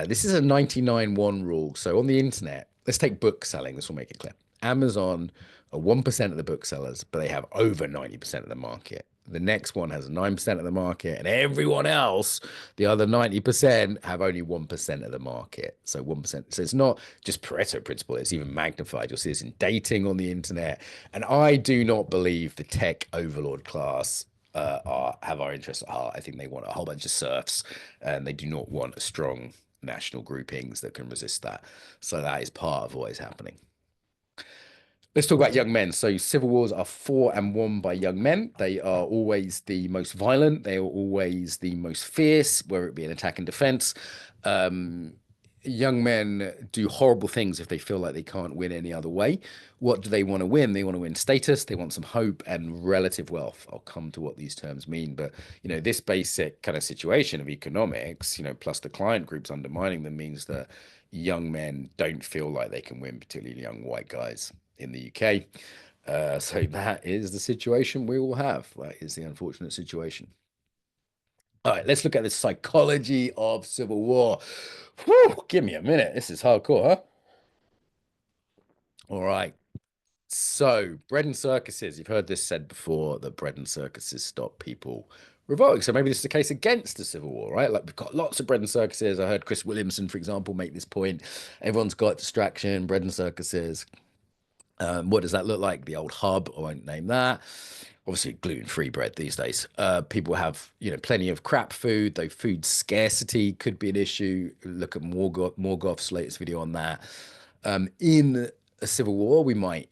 This is a 99-1 rule. So on the internet, let's take book selling. This will make it clear. Amazon are 1% of the booksellers, but they have over 90% of the market. The next one has 9% of the market, and everyone else, the other 90%, have only 1% of the market. So 1%. So it's not just Pareto principle, it's even magnified. You'll see this in dating on the internet. And I do not believe the tech overlord class have our interests at heart. I think they want a whole bunch of serfs, and they do not want a strong national groupings that can resist that. So that is part of what is happening. Let's talk about young men. So civil wars are fought and won by young men. They are always the most violent. They are always the most fierce, whether it be an attack and defense. Um, Young men do horrible things if they feel like they can't win any other way. What do they want to win? They want to win status. They want some hope and relative wealth. I'll come to what these terms mean, but this basic kind of situation of economics, plus the client groups undermining them, means that young men don't feel like they can win, particularly young white guys in the UK. So that is the situation we all have. That is the unfortunate situation. All right, let's look at the psychology of civil war. Whew, give me a minute. This is hardcore, huh? All right. So, bread and circuses. You've heard this said before, that bread and circuses stop people revolting. So maybe this is the case against the Civil War, right? Like we've got lots of bread and circuses. I heard Chris Williamson, for example, make this point. Everyone's got distraction, bread and circuses. What does that look like? The old hub, I won't name that. Obviously, gluten-free bread these days. People have, plenty of crap food, though food scarcity could be an issue. Look at Morgoth's latest video on that. In a civil war, we might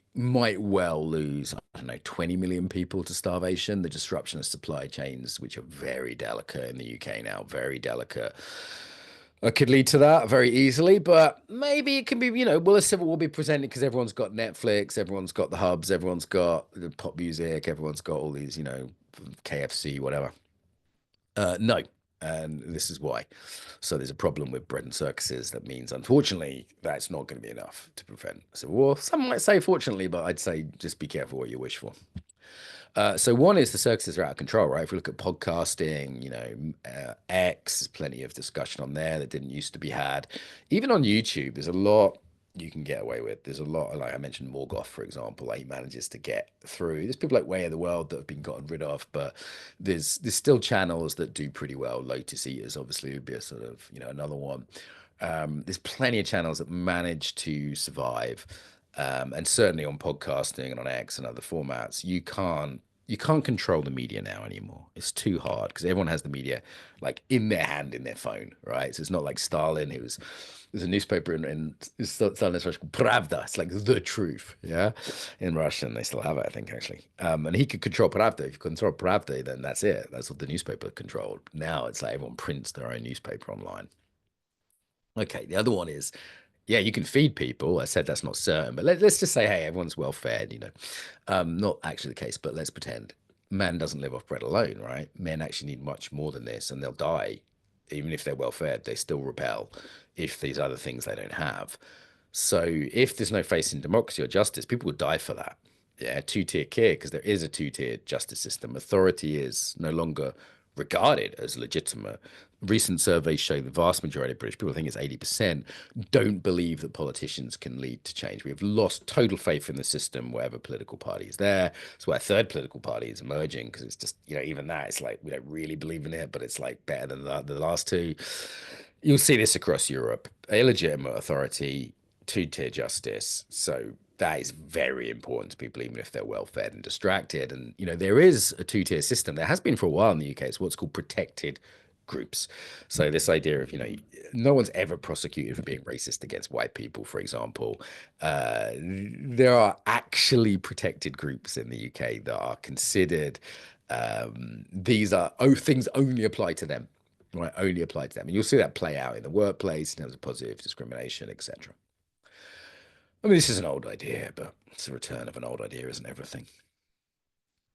well lose, I don't know, 20 million people to starvation. The disruption of supply chains, which are very delicate in the UK now, very delicate, could lead to that very easily. But maybe it can be, will a civil war be presented because everyone's got Netflix, everyone's got the hubs, everyone's got the pop music, everyone's got all these, KFC, whatever. No, and this is why. So there's a problem with bread and circuses. That means, unfortunately, that's not going to be enough to prevent a civil war. Some might say fortunately, but I'd say just be careful what you wish for. So one is the circuses are out of control, right? If we look at podcasting, X, plenty of discussion on there that didn't used to be had. Even on YouTube, there's a lot you can get away with. There's a lot, like I mentioned, Morgoth, for example, like he manages to get through. There's people like Way of the World that have been gotten rid of, but there's still channels that do pretty well. Lotus Eaters, obviously, would be a sort of, another one. There's plenty of channels that manage to survive. And certainly on podcasting and on X and other formats, you can't control the media now anymore. It's too hard because everyone has the media like in their hand, in their phone, right? So it's not like Stalin, who was there's a newspaper in Stalin's Russia called Pravda. It's like the truth, yeah. In Russian, they still have it, I think, actually. And he could control Pravda. If you control Pravda, then that's it. That's what the newspaper controlled. Now it's like everyone prints their own newspaper online. Okay, the other one is, yeah, you can feed people. I said that's not certain, but let's just say, hey, everyone's well fed, Not actually the case, but let's pretend man doesn't live off bread alone, right? Men actually need much more than this, and they'll die even if they're well fed, they still rebel if these other things they don't have. So if there's no faith in democracy or justice, people would die for that. Yeah, two-tier care, because there is a two-tier justice system. Authority is no longer regarded as legitimate. Recent surveys show the vast majority of British people, I think it's 80%, don't believe that politicians can lead to change. We have lost total faith in the system, whatever political party is there. That's why a third political party is emerging, because it's just, even that, it's like we don't really believe in it, but it's like better than the last two. You'll see this across Europe. Illegitimate authority, two-tier justice. So that is very important to people, even if they're well fed and distracted. And there is a two-tier system. There has been for a while in the UK. It's what's called protected groups. So this idea of, no one's ever prosecuted for being racist against white people, for example. There are actually protected groups in the UK that are considered, these are things only apply to them. Right, only apply to them. And you'll see that play out in the workplace in terms of positive discrimination, etc. I mean, this is an old idea, but it's a return of an old idea, isn't everything?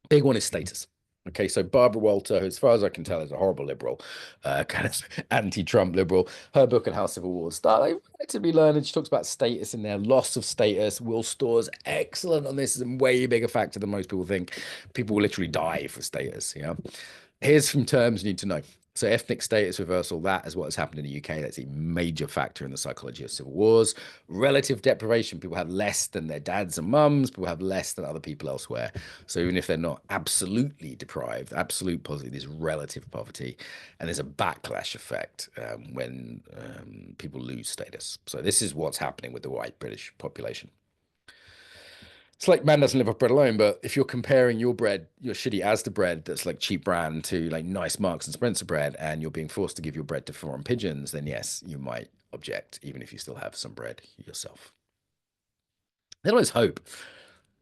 Big one is status. Okay, so Barbara Walter, who, as far as I can tell, is a horrible liberal, kind of anti-Trump liberal. Her book on how civil wars start, relatively learned. She talks about status in there, loss of status. Will Storr's excellent on this. Is a way bigger factor than most people think. People will literally die for status. Here's some terms you need to know. So ethnic status reversal, that is what has happened in the UK. That's a major factor in the psychology of civil wars. Relative deprivation, people have less than their dads and mums, people have less than other people elsewhere. So even if they're not absolutely deprived, absolute poverty, there's relative poverty. And there's a backlash effect when people lose status. So this is what's happening with the white British population. It's like man doesn't live off bread alone, but if you're comparing your bread, your shitty Asda bread that's like cheap brand to like nice Marks and Spencer bread, and you're being forced to give your bread to foreign pigeons, then yes, you might object, even if you still have some bread yourself. There's always hope.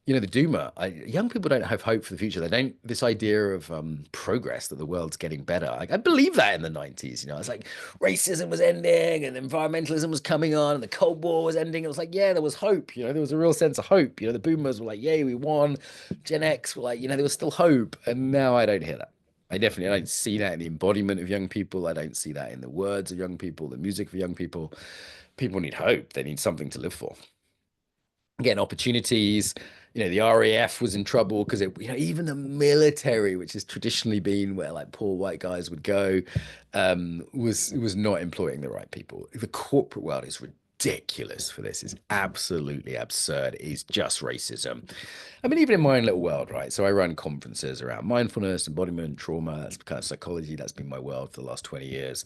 The doomer, young people don't have hope for the future. They don't, this idea of progress, that the world's getting better. Like, I believe that in the 90s, it's like racism was ending and environmentalism was coming on and the Cold War was ending. It was like, yeah, there was hope, there was a real sense of hope. The boomers were like, yay, we won. Gen X were like, there was still hope. And now I don't hear that. I definitely don't see that in the embodiment of young people. I don't see that in the words of young people, the music of young people. People need hope. They need something to live for. Getting opportunities. The RAF was in trouble because even the military, which has traditionally been where like poor white guys would go, was not employing the right people. The corporate world is ridiculous for this. It's absolutely absurd. It's just racism. I mean, even in my own little world, right? So I run conferences around mindfulness, embodiment, trauma. That's kind of psychology. That's been my world for the last 20 years.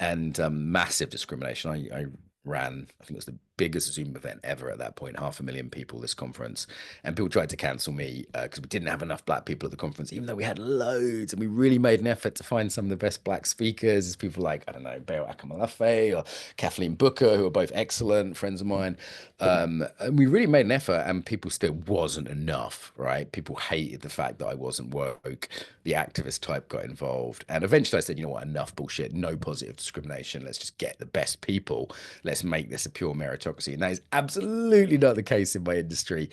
And massive discrimination. I ran, I think it was the biggest Zoom event ever at that point, 500,000 people, this conference. And people tried to cancel me because we didn't have enough black people at the conference, even though we had loads. And we really made an effort to find some of the best black speakers, people like, I don't know, Bayo Akamalafe or Kathleen Booker, who are both excellent friends of mine. And we really made an effort, and people still wasn't enough, right? People hated the fact that I wasn't woke. The activist type got involved. And eventually I said, you know what, enough bullshit, no positive discrimination. Let's just get the best people. Let's make this a pure meritocracy. And that is absolutely not the case in my industry.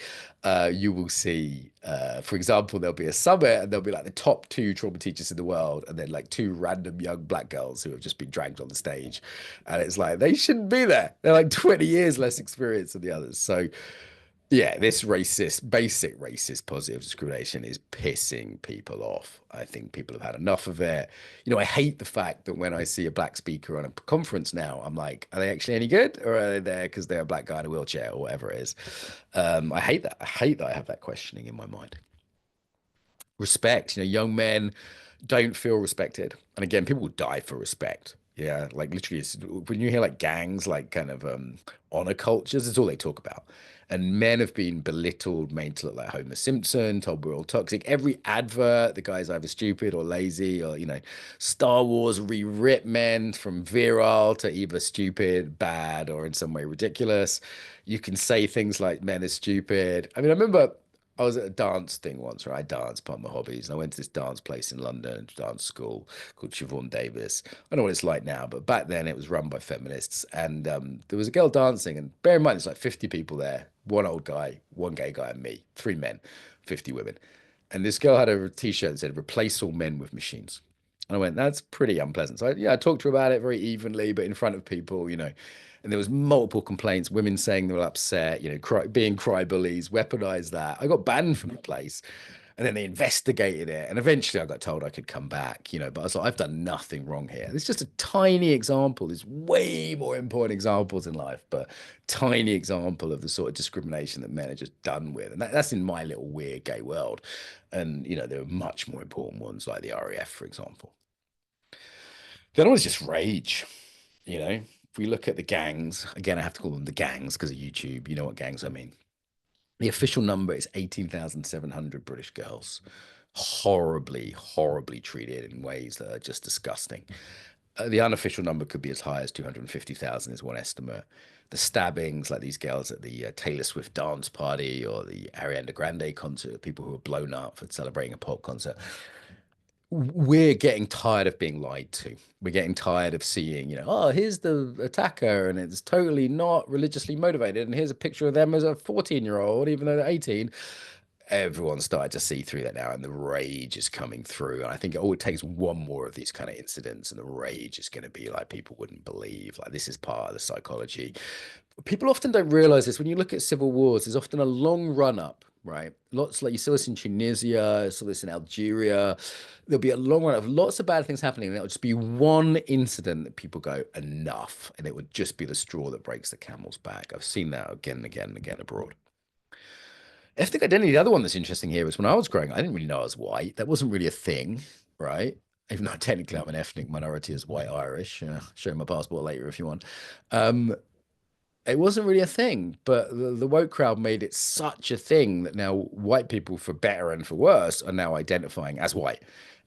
You will see, for example, there'll be a summit and there'll be like the top 2 trauma teachers in the world, and then like 2 random young black girls who have just been dragged on the stage. And it's like, they shouldn't be there. They're like 20 years less experience than the others. So yeah, this basic racist positive discrimination is pissing people off. I think people have had enough of it. I hate the fact that when I see a black speaker on a conference now, I'm like, are they actually any good, or are they there because they're a black guy in a wheelchair or whatever it is? I hate that. I hate that I have that questioning in my mind. Respect, young men don't feel respected. And again, people die for respect. Yeah, like literally, when you hear like gangs, like kind of honor cultures, it's all they talk about. And men have been belittled, made to look like Homer Simpson, told we're all toxic. Every advert, the guy's either stupid or lazy, or Star Wars re-rip men from virile to either stupid, bad, or in some way ridiculous. You can say things like men are stupid. I mean, I remember I was at a dance thing once, right? I dance, part of my hobbies. And I went to this dance place in London, dance school called Siobhan Davis. I don't know what it's like now, but back then it was run by feminists. And there was a girl dancing. And bear in mind, there's like 50 people there, one old guy, one gay guy, and me, 3 men, 50 women. And this girl had a t-shirt that said, replace all men with machines. And I went, that's pretty unpleasant. So I talked to her about it very evenly, but in front of people, and there was multiple complaints, women saying they were upset, being cry bullies, weaponized that. I got banned from the place. And then they investigated it. And eventually I got told I could come back, but I was like, I've done nothing wrong here. It's just a tiny example. There's way more important examples in life, but tiny example of the sort of discrimination that men are just done with. And that's in my little weird gay world. And, there are much more important ones like the RAF, for example. The other one is just rage, If we look at the gangs, again, I have to call them the gangs because of YouTube. You know what gangs I mean. The official number is 18,700 British girls, horribly, horribly treated in ways that are just disgusting. The unofficial number could be as high as 250,000 is one estimate. The stabbings, like these girls at the Taylor Swift dance party or the Ariana Grande concert, people who were blown up for celebrating a pop concert. We're getting tired of being lied to. We're getting tired of seeing, oh, here's the attacker and it's totally not religiously motivated. And here's a picture of them as a 14-year-old, even though they're 18. Everyone's started to see through that now, and the rage is coming through. And I think it takes one more of these kind of incidents, and the rage is going to be like people wouldn't believe. Like, this is part of the psychology. People often don't realize this. When you look at civil wars, there's often a long run up, right? Lots, like you saw this in Tunisia, you saw this in Algeria. There'll be a long run of lots of bad things happening, and it'll just be one incident that people go, enough, and it would just be the straw that breaks the camel's back. I've seen that again and again and again abroad. Ethnic identity, the other one that's interesting here is when I was growing, I didn't really know I was white. That wasn't really a thing, right? Even though technically I'm an ethnic minority as white Irish. Show my passport later if you want. Um, it wasn't really a thing, but the woke crowd made it such a thing that now white people, for better and for worse, are now identifying as white.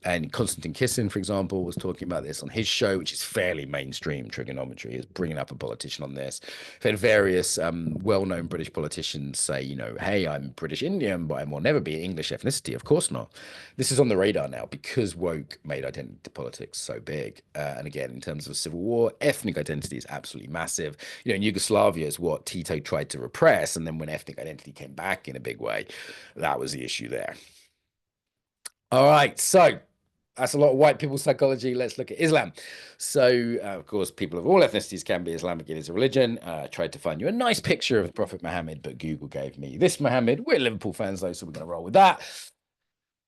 And Konstantin Kisin, for example, was talking about this on his show, which is fairly mainstream. Trigonometry is bringing up a politician on this. I've had various well-known British politicians say, hey, I'm British Indian, but I will never be English ethnicity. Of course not. This is on the radar now because woke made identity politics so big. And again, in terms of civil war, ethnic identity is absolutely massive. In Yugoslavia is what Tito tried to repress. And then when ethnic identity came back in a big way, that was the issue there. All right, so that's a lot of white people's psychology. Let's look at Islam. So, of course, people of all ethnicities can be Islamic. It is a religion. I tried to find you a nice picture of the Prophet Muhammad, but Google gave me this Muhammad. We're Liverpool fans, though, so we're going to roll with that.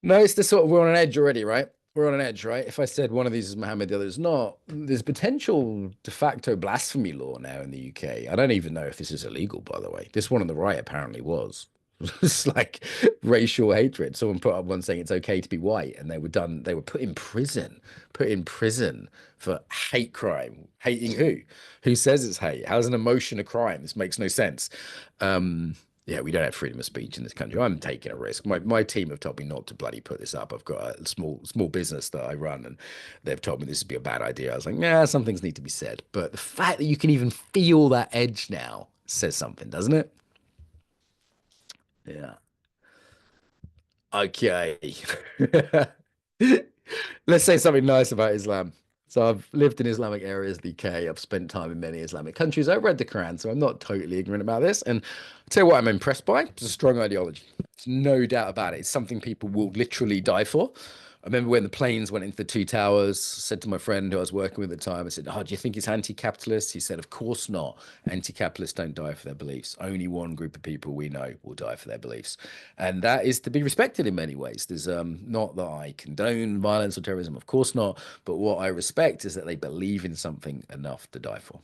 No, it's the sort of, we're on an edge already, right? We're on an edge, right? If I said one of these is Muhammad, the other is not, there's potential de facto blasphemy law now in the UK. I don't even know if this is illegal, by the way. This one on the right apparently was. It's like racial hatred. Someone put up one saying it's okay to be white, and they were put in prison for hate crime. Hating who? Who says it's hate? How's an emotion a crime? This makes no sense. Yeah, we don't have freedom of speech in this country. I'm taking a risk. My team have told me not to bloody put this up. I've got a small business that I run, and they've told me this would be a bad idea. I was like, yeah, some things need to be said. But the fact that you can even feel that edge now says something, doesn't it? Yeah. Okay. Let's say something nice about Islam. So I've lived in Islamic areas, the UK. I've spent time in many Islamic countries. I've read the Quran, so I'm not totally ignorant about this. And I'll tell you what I'm impressed by. It's a strong ideology. There's no doubt about it. It's something people will literally die for. I remember when the planes went into the two towers, said to my friend who I was working with at the time, I said, oh, do you think it's anti-capitalist? He said, of course not. Anti-capitalists don't die for their beliefs. Only one group of people we know will die for their beliefs. And that is to be respected in many ways. There's not that I condone violence or terrorism, of course not. But what I respect is that they believe in something enough to die for.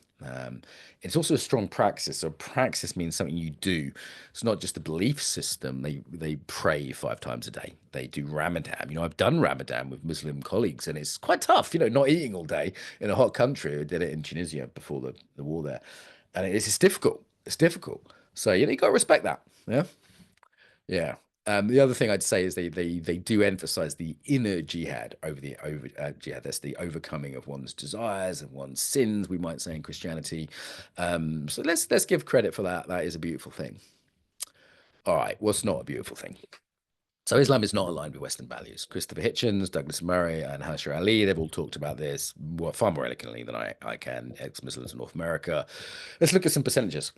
It's also a strong praxis. So praxis means something you do. It's not just a belief system. They pray 5 times a day. They do Ramadan. I've done Ramadan with Muslim colleagues, and it's quite tough. Not eating all day in a hot country. I did it in Tunisia before the war there, and it's difficult. It's difficult. So you got to respect that. Yeah, yeah. The other thing I'd say is they do emphasize the inner jihad over the jihad. That's the overcoming of one's desires and one's sins, we might say in Christianity. So let's give credit for that. That is a beautiful thing. All right, what's not a beautiful thing? So Islam is not aligned with Western values. Christopher Hitchens, Douglas Murray, and Harsha Ali, they've all talked about this far more eloquently than I can, ex-Muslims in North America. Let's look at some percentages.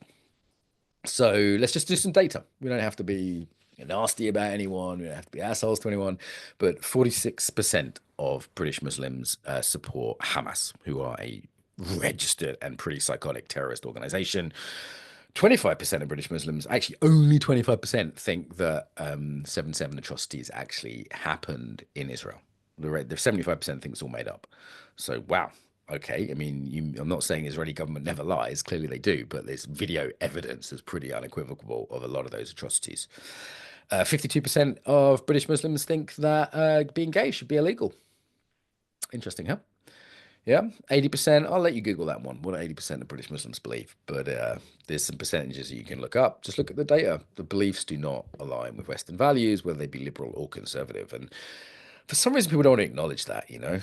So let's just do some data. We don't have to be nasty about anyone. We don't have to be assholes to anyone. But 46% of British Muslims support Hamas, who are a registered and pretty psychotic terrorist organization. 25% of British Muslims, actually only 25%, think that 7/7 atrocities actually happened in Israel. The 75% think it's all made up. So, wow. Okay. I mean, I'm not saying the Israeli government never lies. Clearly they do, but there's video evidence that's pretty unequivocal of a lot of those atrocities. 52% of British Muslims think that being gay should be illegal. Interesting, huh? Yeah, 80%. I'll let you Google that one. What 80% of British Muslims believe? But there's some percentages that you can look up. Just look at the data. The beliefs do not align with Western values, whether they be liberal or conservative. And for some reason, people don't acknowledge that, you know.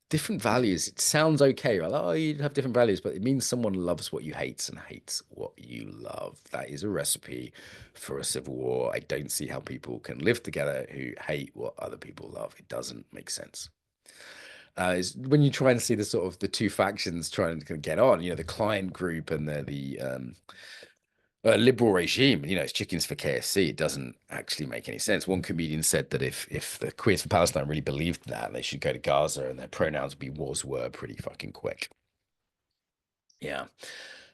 Different values, it sounds okay, right? Like, oh, you have different values, but it means someone loves what you hate and hates what you love. That is a recipe for a civil war. I don't see how people can live together who hate what other people love. It doesn't make sense. Is when you try and see the sort of the two factions trying to get on, you know, the client group and the liberal regime, you know, it's chickens for KFC. It doesn't actually make any sense. One comedian said that if the Queers for Palestine really believed that, they should go to Gaza and their pronouns would be wars were pretty fucking quick. Yeah.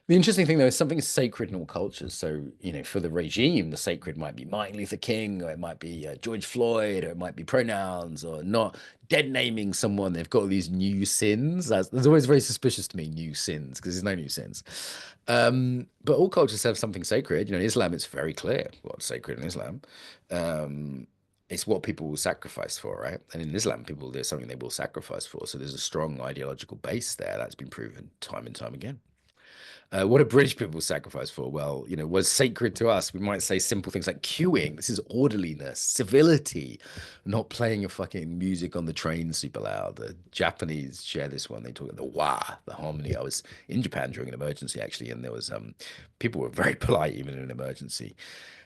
The interesting thing, though, is something is sacred in all cultures. So, you know, for the regime, the sacred might be Martin Luther King, or it might be George Floyd, or it might be pronouns, or not dead naming someone. They've got all these new sins. That's always very suspicious to me, new sins, because there's no new sins. But all cultures have something sacred. You know, in Islam, it's very clear what's sacred in Islam. It's what people will sacrifice for, right? And in Islam, people, there's something they will sacrifice for. So there's a strong ideological base there that's been proven time and time again. What do British people sacrifice for? Well, you know, was sacred to us. We might say simple things like queuing. This is orderliness, civility, not playing your fucking music on the train super loud. The Japanese share this one. They talk about the wa, the harmony. I was in Japan during an emergency actually, and there was people were very polite even in an emergency.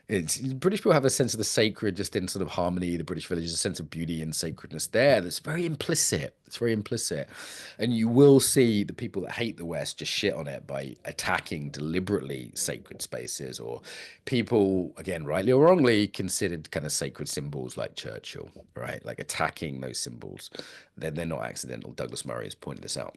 It's British people have a sense of the sacred just in sort of harmony. The British village is a sense of beauty and sacredness there that's very implicit. It's very implicit. And you will see the people that hate the West just shit on it by attacking deliberately sacred spaces, or people, again, rightly or wrongly, considered kind of sacred symbols like Churchill, right? Like attacking those symbols. Then they're not accidental. Douglas Murray has pointed this out.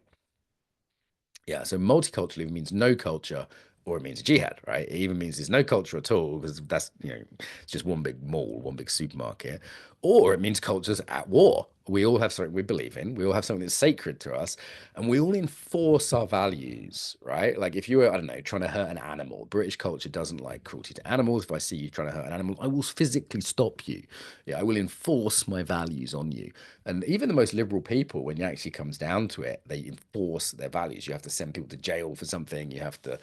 Yeah, so multicultural even means no culture, or it means jihad, right? It even means there's no culture at all because that's, you know, it's just one big mall, one big supermarket, or it means culture's at war. We all have something we believe in. We all have something that's sacred to us, and we all enforce our values, right? Like if you were, I don't know, trying to hurt an animal, British culture doesn't like cruelty to animals. If I see you trying to hurt an animal, I will physically stop you. Yeah, I will enforce my values on you. And even the most liberal people, when it actually comes down to it, they enforce their values. You have to send people to jail for something. You have to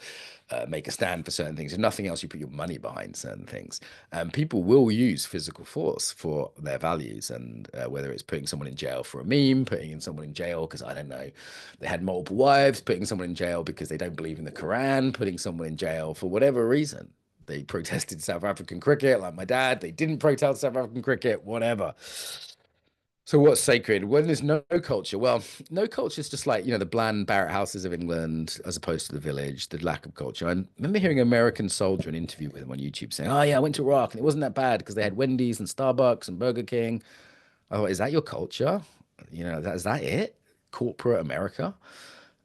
make a stand for certain things. If nothing else, you put your money behind certain things. And people will use physical force for their values. And whether it's putting someone in jail for a meme, putting in someone in jail because, I don't know, they had multiple wives, putting someone in jail because they don't believe in the Quran, putting someone in jail for whatever reason. They protested South African cricket, like my dad. They didn't protest South African cricket, whatever. So what's sacred? When there's no culture, well, no culture is just like, you know, the bland barrack houses of England as opposed to the village, the lack of culture. I remember hearing an American soldier, an interview with him on YouTube saying, oh yeah, I went to Iraq and it wasn't that bad because they had Wendy's and Starbucks and Burger King. Oh, is that your culture? You know, is that it? Corporate America?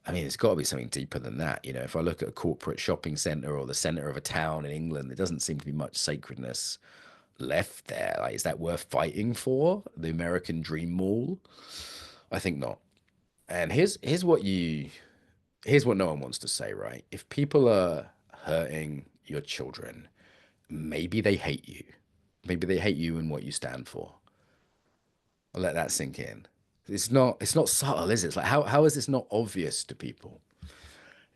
I mean, it's got to be something deeper than that. You know, if I look at a corporate shopping center or the center of a town in England, there doesn't seem to be much sacredness left there. Like, is that worth fighting for? The American Dream Mall? I think not. And here's what no one wants to say, right? If people are hurting your children, maybe they hate you. Maybe they hate you and what you stand for. I'll let that sink in. It's not subtle, is it? It's like how is this not obvious to people?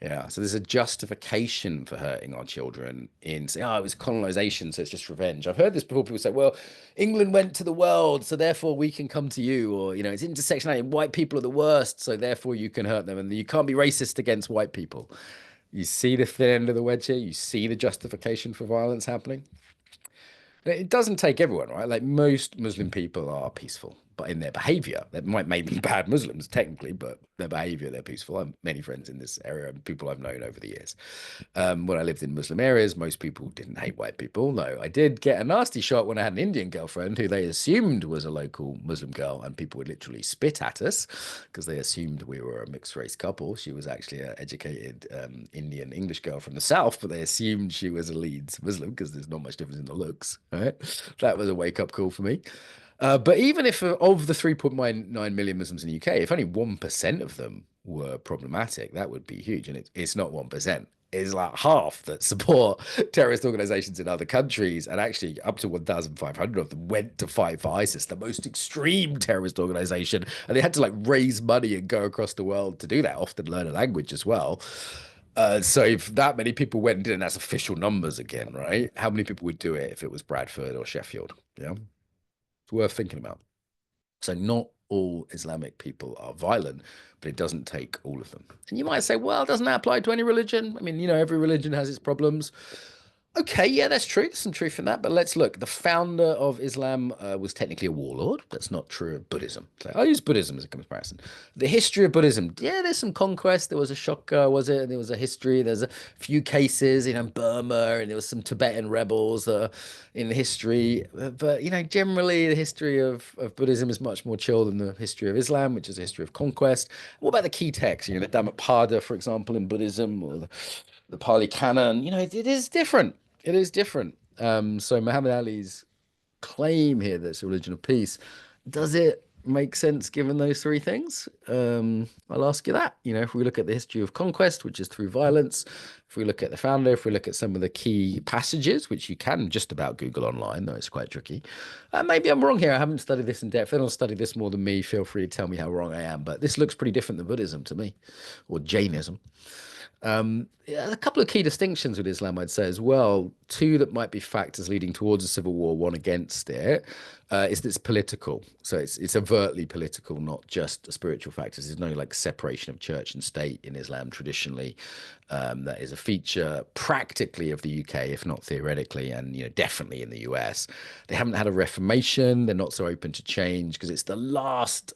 Yeah, so there's a justification for hurting our children in saying, oh, it was colonization, so it's just revenge. I've heard this before. People say, well, England went to the world, so therefore we can come to you. Or, you know, it's intersectionality. White people are the worst, so therefore you can hurt them. And you can't be racist against white people. You see the thin end of the wedge here. You see the justification for violence happening. It doesn't take everyone, right? Like most Muslim people are peaceful. but in their behavior. That might make them bad Muslims technically, but their behavior, they're peaceful. I have many friends in this area and people I've known over the years. When I lived in Muslim areas, most people didn't hate white people. No, I did get a nasty shot when I had an Indian girlfriend who they assumed was a local Muslim girl, and people would literally spit at us because they assumed we were a mixed race couple. She was actually an educated Indian English girl from the south, but they assumed she was a Leeds Muslim because there's not much difference in the looks. Right? That was a wake up call for me. But even if of the 3.9 million Muslims in the UK, if only 1% of them were problematic, that would be huge. And it's not 1%. It's like half that support terrorist organizations in other countries. And actually, up to 1,500 of them went to fight for ISIS, the most extreme terrorist organization. And they had to like raise money and go across the world to do that, often learn a language as well. So if that many people went and did it, and that's official numbers again, right? How many people would do it if it was Bradford or Sheffield? Yeah. It's worth thinking about. So not all Islamic people are violent, but it doesn't take all of them. And you might say, well, doesn't that apply to any religion? I mean, every religion has its problems. Okay, yeah, that's true. There's some truth in that. But let's look. The founder of Islam was technically a warlord. That's not true of Buddhism. So I'll use Buddhism as a comparison. The history of Buddhism, yeah, there's some conquest. There was a Shaka, was it? There was a history. There's a few cases, Burma, and there was some Tibetan rebels in the history. But, generally the history of Buddhism is much more chill than the history of Islam, which is a history of conquest. What about the key texts? The Dhammapada, for example, in Buddhism, or the Pali Canon, it is different. It is different. So Muhammad Ali's claim here that it's a religion of peace, does it make sense given those three things? I'll ask you that. If we look at the history of conquest, which is through violence, if we look at the founder, if we look at some of the key passages, which you can just about Google online, though it's quite tricky. Maybe I'm wrong here. I haven't studied this in depth. If anyone's studied this more than me, feel free to tell me how wrong I am. But this looks pretty different than Buddhism to me, or Jainism. Yeah, a couple of key distinctions with Islam, I'd say as well. Two that might be factors leading towards a civil war, one against it, is that it's political. So it's overtly political, not just a spiritual factors. There's no like separation of church and state in Islam traditionally. That is a feature practically of the UK, if not theoretically, and definitely in the US. They haven't had a reformation. They're not so open to change because it's the last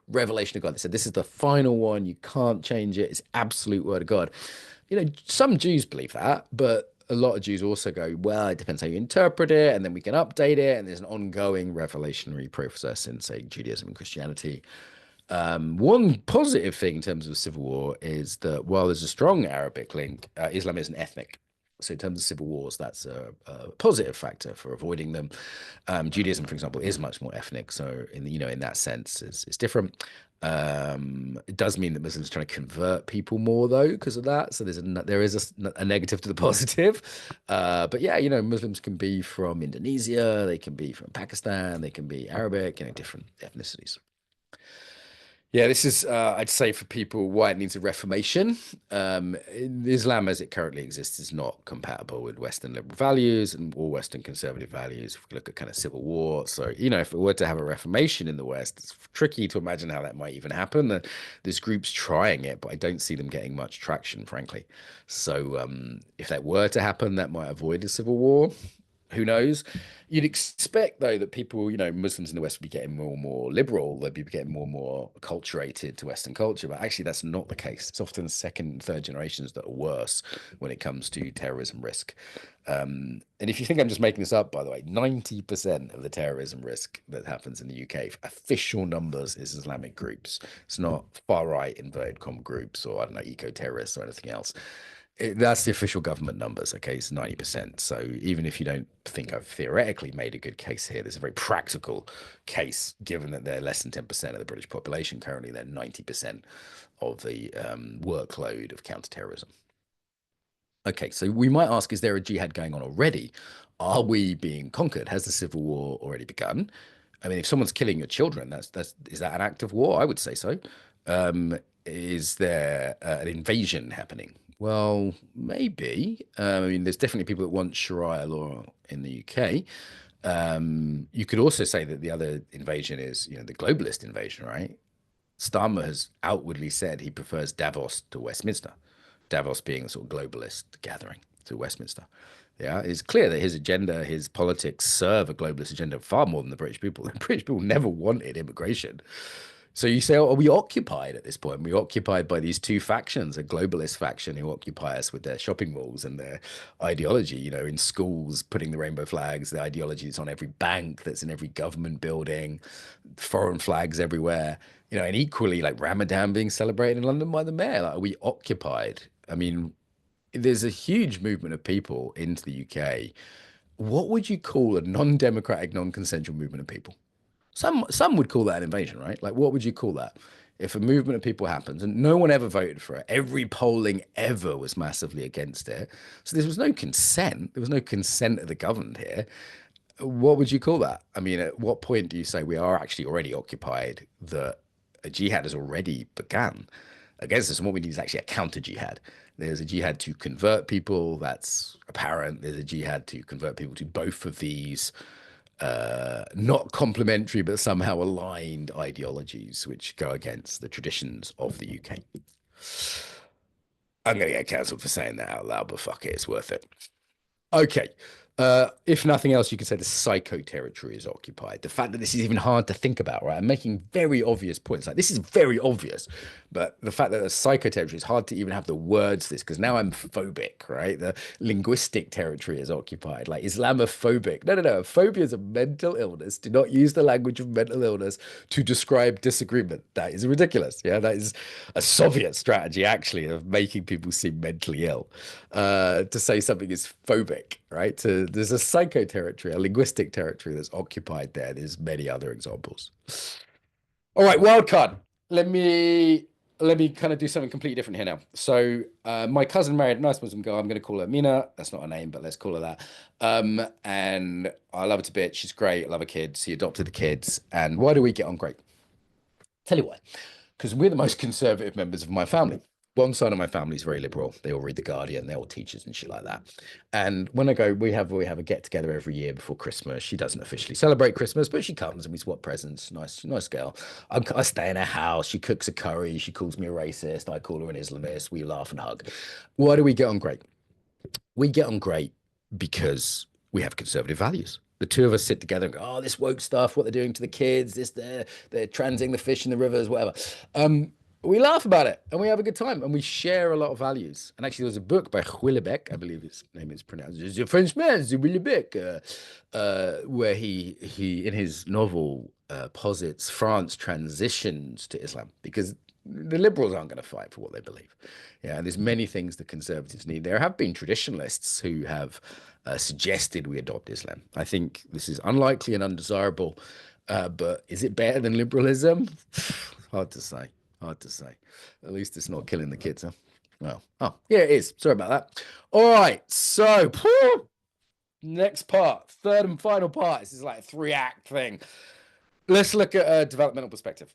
revelation of God. They said this is the final one. You can't change it. It's absolute word of God. Some Jews believe that, but a lot of Jews also go, well, it depends how you interpret it, and then we can update it. And there's an ongoing revelationary process in, say, Judaism and Christianity. One positive thing in terms of civil war is that while there's a strong Arabic link, Islam isn't ethnic. So in terms of civil wars, that's a positive factor for avoiding them. Judaism, for example, is much more ethnic. So in that sense, it's different. It does mean that Muslims are trying to convert people more though because of that. So there is a negative to the positive. But yeah, Muslims can be from Indonesia, they can be from Pakistan, they can be Arabic, different ethnicities. Yeah, this is, I'd say, for people why it needs a reformation. Islam, as it currently exists, is not compatible with Western liberal values and all Western conservative values. If we look at kind of civil war, so if it were to have a reformation in the West, it's tricky to imagine how that might even happen. There's groups trying it, but I don't see them getting much traction, frankly. So if that were to happen, that might avoid a civil war. Who knows? You'd expect, though, that people, Muslims in the West would be getting more and more liberal. They'd be getting more and more acculturated to Western culture. But actually, that's not the case. It's often second and third generations that are worse when it comes to terrorism risk. And if you think I'm just making this up, by the way, 90% of the terrorism risk that happens in the UK, official numbers, is Islamic groups. It's not far-right inverted comma groups or, I don't know, eco-terrorists or anything else. That's the official government numbers. Okay, it's 90%. So even if you don't think I've theoretically made a good case here, there's a very practical case, given that they're less than 10% of the British population currently. They're 90% of the workload of counterterrorism. Okay, so we might ask, is there a jihad going on already? Are we being conquered? Has the civil war already begun? I mean, if someone's killing your children, is that an act of war? I would say so. Is there an invasion happening? Well, maybe. I mean, there's definitely people that want Sharia law in the UK. You could also say that the other invasion is, the globalist invasion, right? Starmer has outwardly said he prefers Davos to Westminster. Davos being a sort of globalist gathering to Westminster. Yeah, it's clear that his agenda, his politics serve a globalist agenda far more than the British people. The British people never wanted immigration. So you say, oh, are we occupied at this point? We're occupied by these two factions, a globalist faction who occupy us with their shopping malls and their ideology, in schools, putting the rainbow flags, the ideology that's on every bank, that's in every government building, foreign flags everywhere, and equally like Ramadan being celebrated in London by the mayor. Like, are we occupied? I mean, there's a huge movement of people into the UK. What would you call a non-democratic, non-consensual movement of people? Some would call that an invasion, right? Like, what would you call that? If a movement of people happens and no one ever voted for it, every polling ever was massively against it. So there was no consent. There was no consent of the governed here. What would you call that? I mean, at what point do you say we are actually already occupied, that a jihad has already begun against us? And what we need is actually a counter jihad. There's a jihad to convert people. That's apparent. There's a jihad to convert people to both of these not complementary, but somehow aligned ideologies which go against the traditions of the UK. I'm going to get cancelled for saying that out loud, but fuck it, it's worth it. Okay. If nothing else, you could say the psycho territory is occupied. The fact that this is even hard to think about, right? I'm making very obvious points. Like, this is very obvious, but the fact that the psycho territory is hard to even have the words for this, because now I'm phobic, right? The linguistic territory is occupied, like Islamophobic. No. Phobia is a mental illness. Do not use the language of mental illness to describe disagreement. That is ridiculous. Yeah, that is a Soviet strategy, actually, of making people seem mentally ill. To say something is phobic, right? There's a psycho territory, a linguistic territory that's occupied there. There's many other examples. All right, wild card. Let me kind of do something completely different here now. So my cousin married a nice Muslim girl. I'm going to call her Mina. That's not her name, but let's call her that. And I love her to bits. She's great. I love her kids. He adopted the kids. And why do we get on great? Tell you why. Because we're the most conservative members of my family. One side of my family is very liberal. They all read The Guardian. They're all teachers and shit like that. And when I go, we have a get together every year before Christmas. She doesn't officially celebrate Christmas, but she comes and we swap presents. Nice girl. I stay in her house. She cooks a curry. She calls me a racist. I call her an Islamist. We laugh and hug. Why do we get on great? We get on great because we have conservative values. The two of us sit together and go, oh, this woke stuff, what they're doing to the kids, they're transing the fish in the rivers, whatever. We laugh about it and we have a good time and we share a lot of values. And actually, there was a book by Huillebec, I believe his name is pronounced, it's a Frenchman, Huillebec, where he in his novel posits France transitions to Islam because the liberals aren't going to fight for what they believe. Yeah, and there's many things the conservatives need. There have been traditionalists who have suggested we adopt Islam. I think this is unlikely and undesirable, but is it better than liberalism? Hard to say. Hard to say. At least it's not killing the kids, huh? Well, oh, yeah, it is. Sorry about that. All right, so next part, third and final part. This is like a 3-act thing. Let's look at a developmental perspective.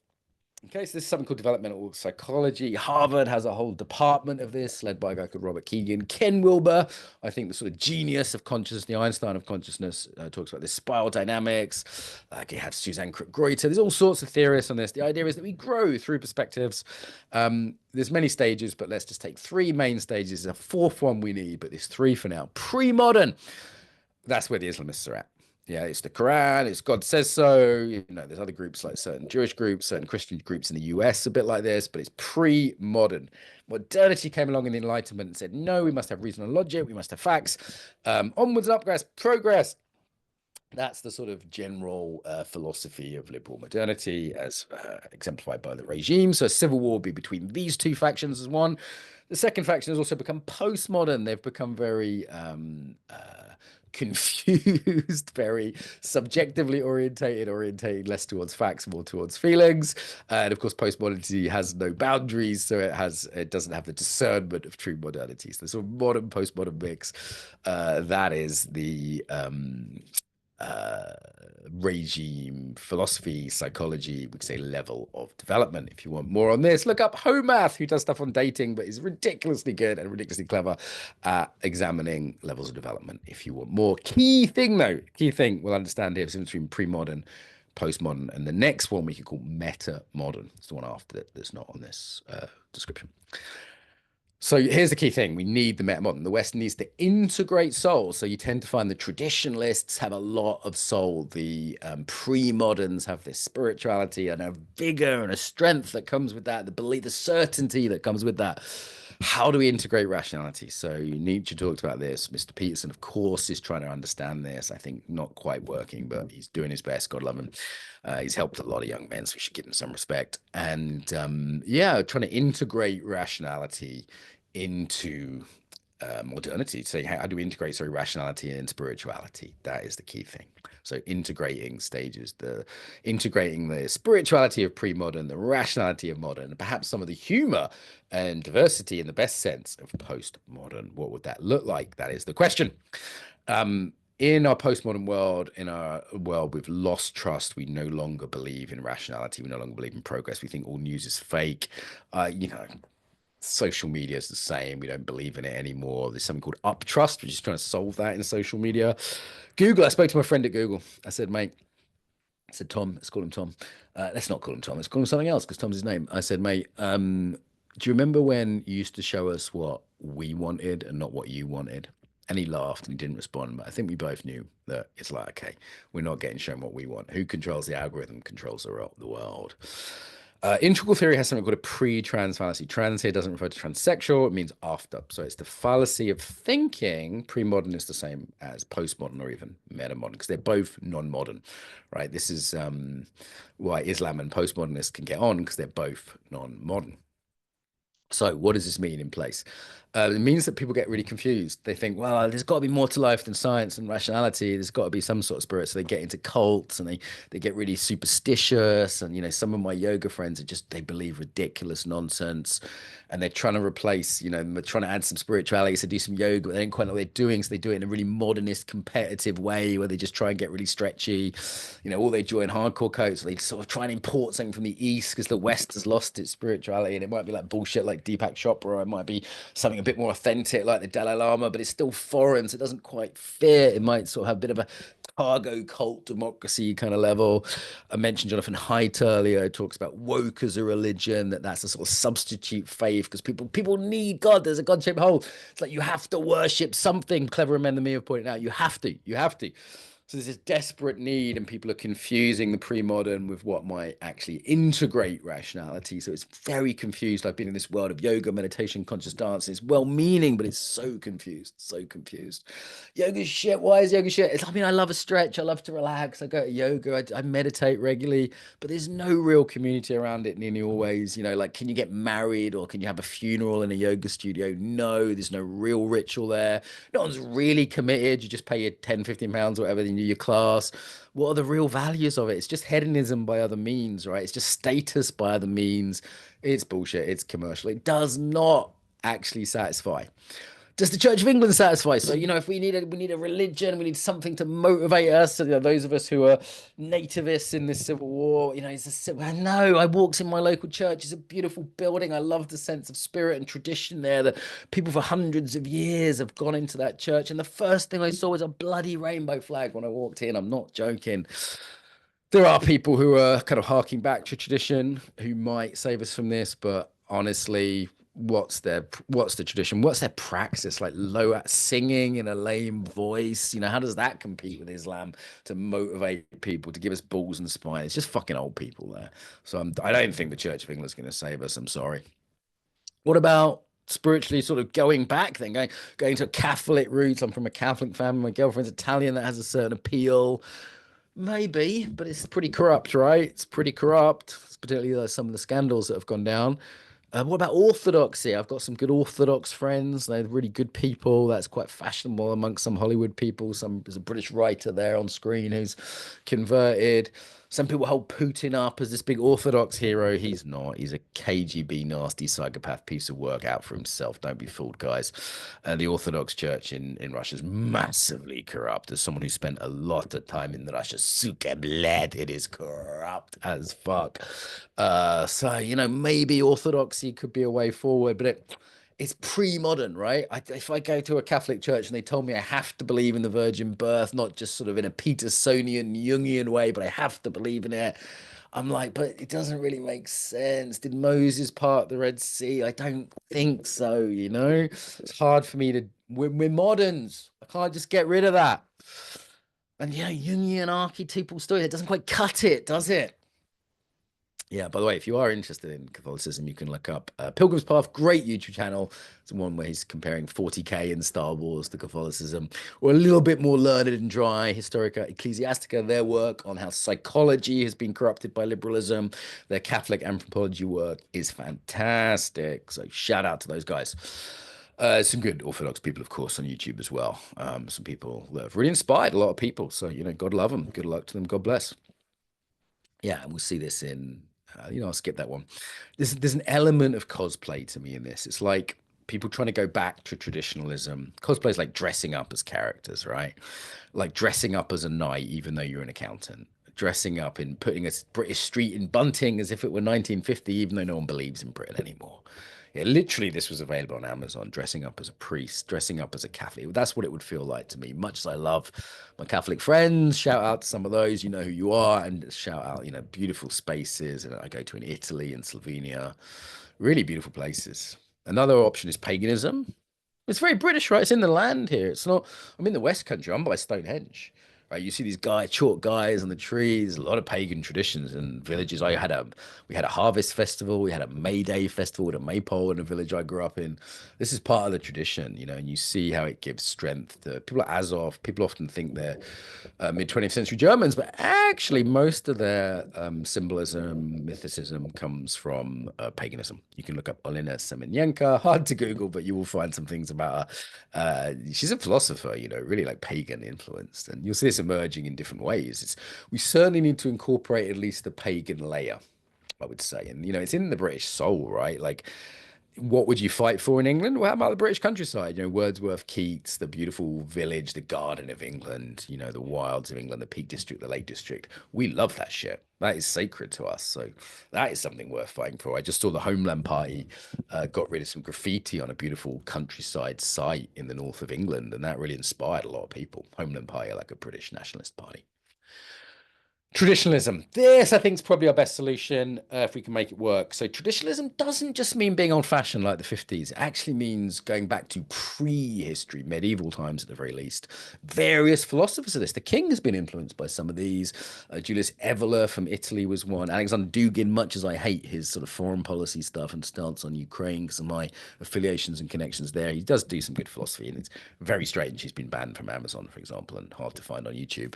Okay, so this is something called developmental psychology. Harvard has a whole department of this, led by a guy called Robert Keegan. Ken Wilber, I think the sort of genius of consciousness, the Einstein of consciousness, talks about this spiral dynamics. Like, you have Suzanne Greuter. There's all sorts of theorists on this. The idea is that we grow through perspectives. There's many stages, but let's just take 3 main stages. There's a 4th one we need, but there's 3 for now. Pre-modern. That's where the Islamists are at. Yeah, it's the Quran, it's God says so. There's other groups like certain Jewish groups, certain Christian groups in the US, a bit like this, but it's pre-modern. Modernity came along in the Enlightenment and said, no, we must have reason and logic, we must have facts. Onwards and upwards, progress. That's the sort of general philosophy of liberal modernity as exemplified by the regime. So a civil war will be between these 2 factions as one. The second faction has also become postmodern. They've become very confused, very subjectively orientated less towards facts, more towards feelings. And of course, postmodernity has no boundaries, so it doesn't have the discernment of true modernity. So the sort of modern postmodern mix, that is the regime, philosophy, psychology, we could say level of development. If you want more on this, look up Homath, who does stuff on dating, but is ridiculously good and ridiculously clever at examining levels of development. If you want more, key thing we'll understand here is between pre-modern, postmodern, and the next one we could call meta-modern. It's the one after that that's not on this description. So here's the key thing. We need the metamodern. The West needs to integrate soul. So you tend to find the traditionalists have a lot of soul. The pre-moderns have this spirituality and a vigor and a strength that comes with that, the belief, the certainty that comes with that. How do we integrate rationality? So Nietzsche talked about this. Mr. Peterson, of course, is trying to understand this. I think not quite working, but he's doing his best. God love him. He's helped a lot of young men, so we should give him some respect. And yeah, trying to integrate rationality into modernity. So how do we integrate rationality and spirituality? That is the key thing. So integrating stages, the integrating the spirituality of pre-modern, the rationality of modern, and perhaps some of the humor and diversity in the best sense of post-modern. What would that look like? That is the question. In our postmodern world, in our world, we've lost trust. We no longer believe in rationality. We no longer believe in progress. We think all news is fake. You know, social media is the same. We don't believe in it anymore. There's something called uptrust, which is trying to solve that in social media. Google, I spoke to my friend at Google. I said, mate, I said, Tom, let's call him Tom. Let's not call him Tom. Let's call him something else because Tom's his name. I said, mate, do you remember when you used to show us what we wanted and not what you wanted? And he laughed and he didn't respond. But I think we both knew that it's like, okay, we're not getting shown what we want. Who controls the algorithm controls the world. Integral theory has something called a pre-trans fallacy. Trans here doesn't refer to transsexual, it means after. So it's the fallacy of thinking pre-modern is the same as postmodern or even metamodern, because they're both non-modern, right? This is why Islam and postmodernists can get on, because they're both non-modern. So what does this mean in place? It means that people get really confused. They think, well, there's got to be more to life than science and rationality. There's got to be some sort of spirit. So they get into cults and they get really superstitious. And, you know, some of my yoga friends are just, they believe ridiculous nonsense. And they're trying to replace, you know, they're trying to add some spirituality. So do some yoga, but they don't quite know what they're doing. So they do it in a really modernist, competitive way where they just try and get really stretchy. You know, all they join hardcore coats. They sort of try and import something from the East because the West has lost its spirituality. And it might be like bullshit like Deepak Chopra, or it might be something a bit more authentic like the Dalai Lama, but it's still foreign, so it doesn't quite fit. It might sort of have a bit of a cargo cult democracy kind of level. I mentioned Jonathan Haidt earlier, talks about woke as a religion, that's a sort of substitute faith because people need God. There's a God-shaped hole. It's like you have to worship something. Cleverer men than me have pointed out. You have to. So there's this desperate need, and people are confusing the pre-modern with what might actually integrate rationality. So it's very confused. I've been in this world of yoga, meditation, conscious dance. It's well-meaning, but it's so confused, so confused. Yoga shit. Why is yoga shit? I mean, I love a stretch. I love to relax. I go to yoga. I meditate regularly, but there's no real community around it nearly always. You know, like, can you get married or can you have a funeral in a yoga studio? No, there's no real ritual there. No one's really committed. You just pay your 10, 15 pounds or whatever, then you do your class. What are the real values of it? It's just hedonism by other means, right? It's just status by other means. It's bullshit. It's commercial. It does not actually satisfy. Does the Church of England satisfy? So, you know, if we need a religion, we need something to motivate us. So, you know, those of us who are nativists in this civil war, you know, no, I walked in my local church. It's a beautiful building. I love the sense of spirit and tradition there. That people for hundreds of years have gone into that church. And the first thing I saw was a bloody rainbow flag when I walked in. I'm not joking. There are people who are kind of harking back to tradition who might save us from this, but honestly, what's the tradition? What's their praxis? Like low singing in a lame voice, you know, how does that compete with Islam to motivate people, to give us balls and spine? It's just fucking old people there. So I don't think the Church of England's going to save us. I'm sorry. What about spiritually sort of going back then, going to Catholic roots? I'm from a Catholic family. My girlfriend's Italian. That has a certain appeal. Maybe, but it's pretty corrupt, right? It's pretty corrupt, particularly some of the scandals that have gone down. What about orthodoxy? I've got some good Orthodox friends. They're really good people. That's quite fashionable amongst some Hollywood people. There's a British writer there on screen who's converted. Some people hold Putin up as this big Orthodox hero. He's not. He's a KGB nasty psychopath piece of work out for himself. Don't be fooled, guys. The Orthodox Church in Russia is massively corrupt. As someone who spent a lot of time in Russia, suka bled, it is corrupt as fuck. So, you know, maybe Orthodoxy could be a way forward, but it's pre-modern, right? If I go to a Catholic church and they told me I have to believe in the virgin birth, not just sort of in a Petersonian, Jungian way, but I have to believe in it, I'm like, but it doesn't really make sense. Did Moses part the Red Sea? I don't think so, you know? It's hard for me to, we're moderns. I can't just get rid of that. And, you know, Jungian archetypal story, it doesn't quite cut it, does it? Yeah, by the way, if you are interested in Catholicism, you can look up Pilgrim's Path, great YouTube channel. It's one where he's comparing 40K and Star Wars to Catholicism, or a little bit more learned and dry, Historica Ecclesiastica, their work on how psychology has been corrupted by liberalism. Their Catholic anthropology work is fantastic. So shout out to those guys. Some good Orthodox people, of course, on YouTube as well. Some people that have really inspired a lot of people. So, you know, God love them. Good luck to them. God bless. Yeah, and we'll see this in, I'll skip that one. There's an element of cosplay to me in this. It's like people trying to go back to traditionalism. Cosplay is like dressing up as characters, right? Like dressing up as a knight, even though you're an accountant. Dressing up in putting a British street in bunting as if it were 1950, even though no one believes in Britain anymore. Yeah, literally, this was available on Amazon. Dressing up as a priest, dressing up as a Catholic. That's what it would feel like to me. Much as I love my Catholic friends, shout out to some of those, you know who you are, and shout out, you know, beautiful spaces. And I go to in Italy and Slovenia, really beautiful places. Another option is paganism. It's very British, right? It's in the land here. It's not. I'm in the West Country. I'm by Stonehenge, right? You see these chalk guys on the trees. A lot of pagan traditions and villages. We had a harvest festival. We had a May Day festival with a maypole in a village I grew up in. This is part of the tradition, you know. And you see how it gives strength to people like Azov. People often think they're mid 20th century Germans, but actually most of their symbolism, mythicism comes from paganism. You can look up Olena Semenenka, hard to Google, but you will find some things about her. She's a philosopher, you know, really like pagan influenced, and you'll see this emerging in different ways. We certainly need to incorporate at least the pagan layer, I would say. And, you know, it's in the British soul, right? Like, what would you fight for in England? Well, how about the British countryside? You know, Wordsworth, Keats, the beautiful village, the garden of England, you know, the wilds of England, the Peak District, the Lake District. We love that shit. That is sacred to us. So that is something worth fighting for. I just saw the Homeland Party got rid of some graffiti on a beautiful countryside site in the north of England, and that really inspired a lot of people. Homeland Party, like a British nationalist party. Traditionalism. This, I think, is probably our best solution if we can make it work. So, traditionalism doesn't just mean being old fashioned like the 50s. It actually means going back to pre-history, medieval times at the very least. Various philosophers of this. The king has been influenced by some of these. Julius Evola from Italy was one. Alexander Dugin, much as I hate his sort of foreign policy stuff and stance on Ukraine because of my affiliations and connections there, he does do some good philosophy. And it's very strange. He's been banned from Amazon, for example, and hard to find on YouTube.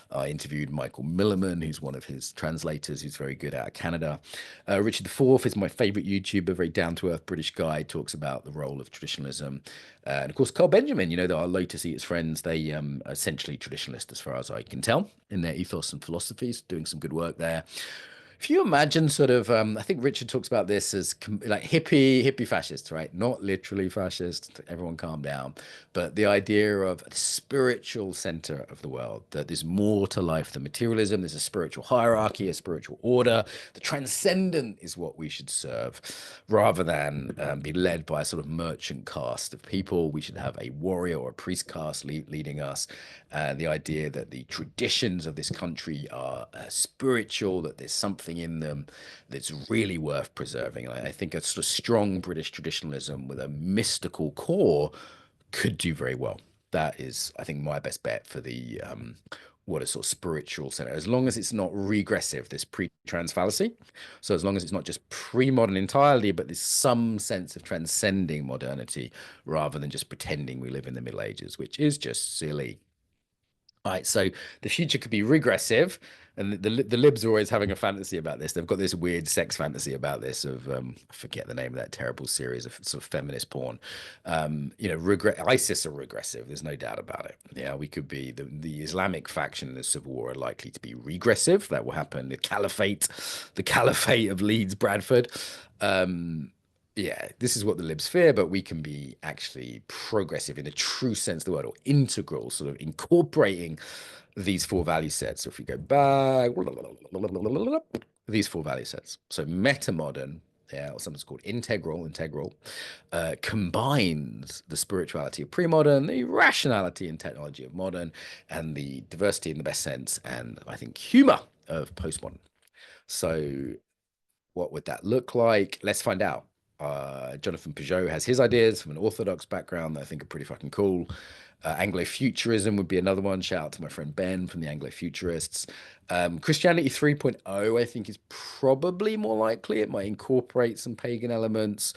I interviewed Michael Milliman, who's one of his translators, who's very good out of Canada. Richard IV is my favorite YouTuber, very down-to-earth British guy, talks about the role of traditionalism. And of course, Carl Benjamin, you know, our Lotus Eaters friends, they are essentially traditionalist as far as I can tell in their ethos and philosophies, doing some good work there. If you imagine sort of, I think Richard talks about this as like hippie fascists, right? Not literally fascist, everyone calm down, but the idea of a spiritual center of the world, that there's more to life than materialism. There's a spiritual hierarchy, a spiritual order. The transcendent is what we should serve rather than be led by a sort of merchant caste of people. We should have a warrior or a priest caste leading us. The idea that the traditions of this country are spiritual, that there's something in them that's really worth preserving. I think a sort of strong British traditionalism with a mystical core could do very well. That is, I think, my best bet for the what a sort of spiritual center, as long as it's not regressive, this pre-trans fallacy. So as long as it's not just pre-modern entirely, but there's some sense of transcending modernity rather than just pretending we live in the Middle Ages, which is just silly. All right, so the future could be regressive, and the libs are always having a fantasy about this. They've got this weird sex fantasy about this of I forget the name of that terrible series of sort of feminist porn. You know, ISIS are regressive. There's no doubt about it. Yeah, we could be the Islamic faction in the civil war are likely to be regressive. That will happen. The caliphate of Leeds, Bradford. Yeah, this is what the libs fear, but we can be actually progressive in a true sense of the word, or integral, sort of incorporating these four value sets. So if we go back, these four value sets. So metamodern, yeah, or something's called integral, combines the spirituality of pre-modern, the rationality and technology of modern, and the diversity in the best sense, and I think humor of postmodern. So what would that look like? Let's find out. Jonathan Peugeot has his ideas from an Orthodox background that I think are pretty fucking cool. Anglo-futurism would be another one. Shout out to my friend Ben from the Anglo-futurists. Christianity 3.0, I think, is probably more likely. It might incorporate some pagan elements.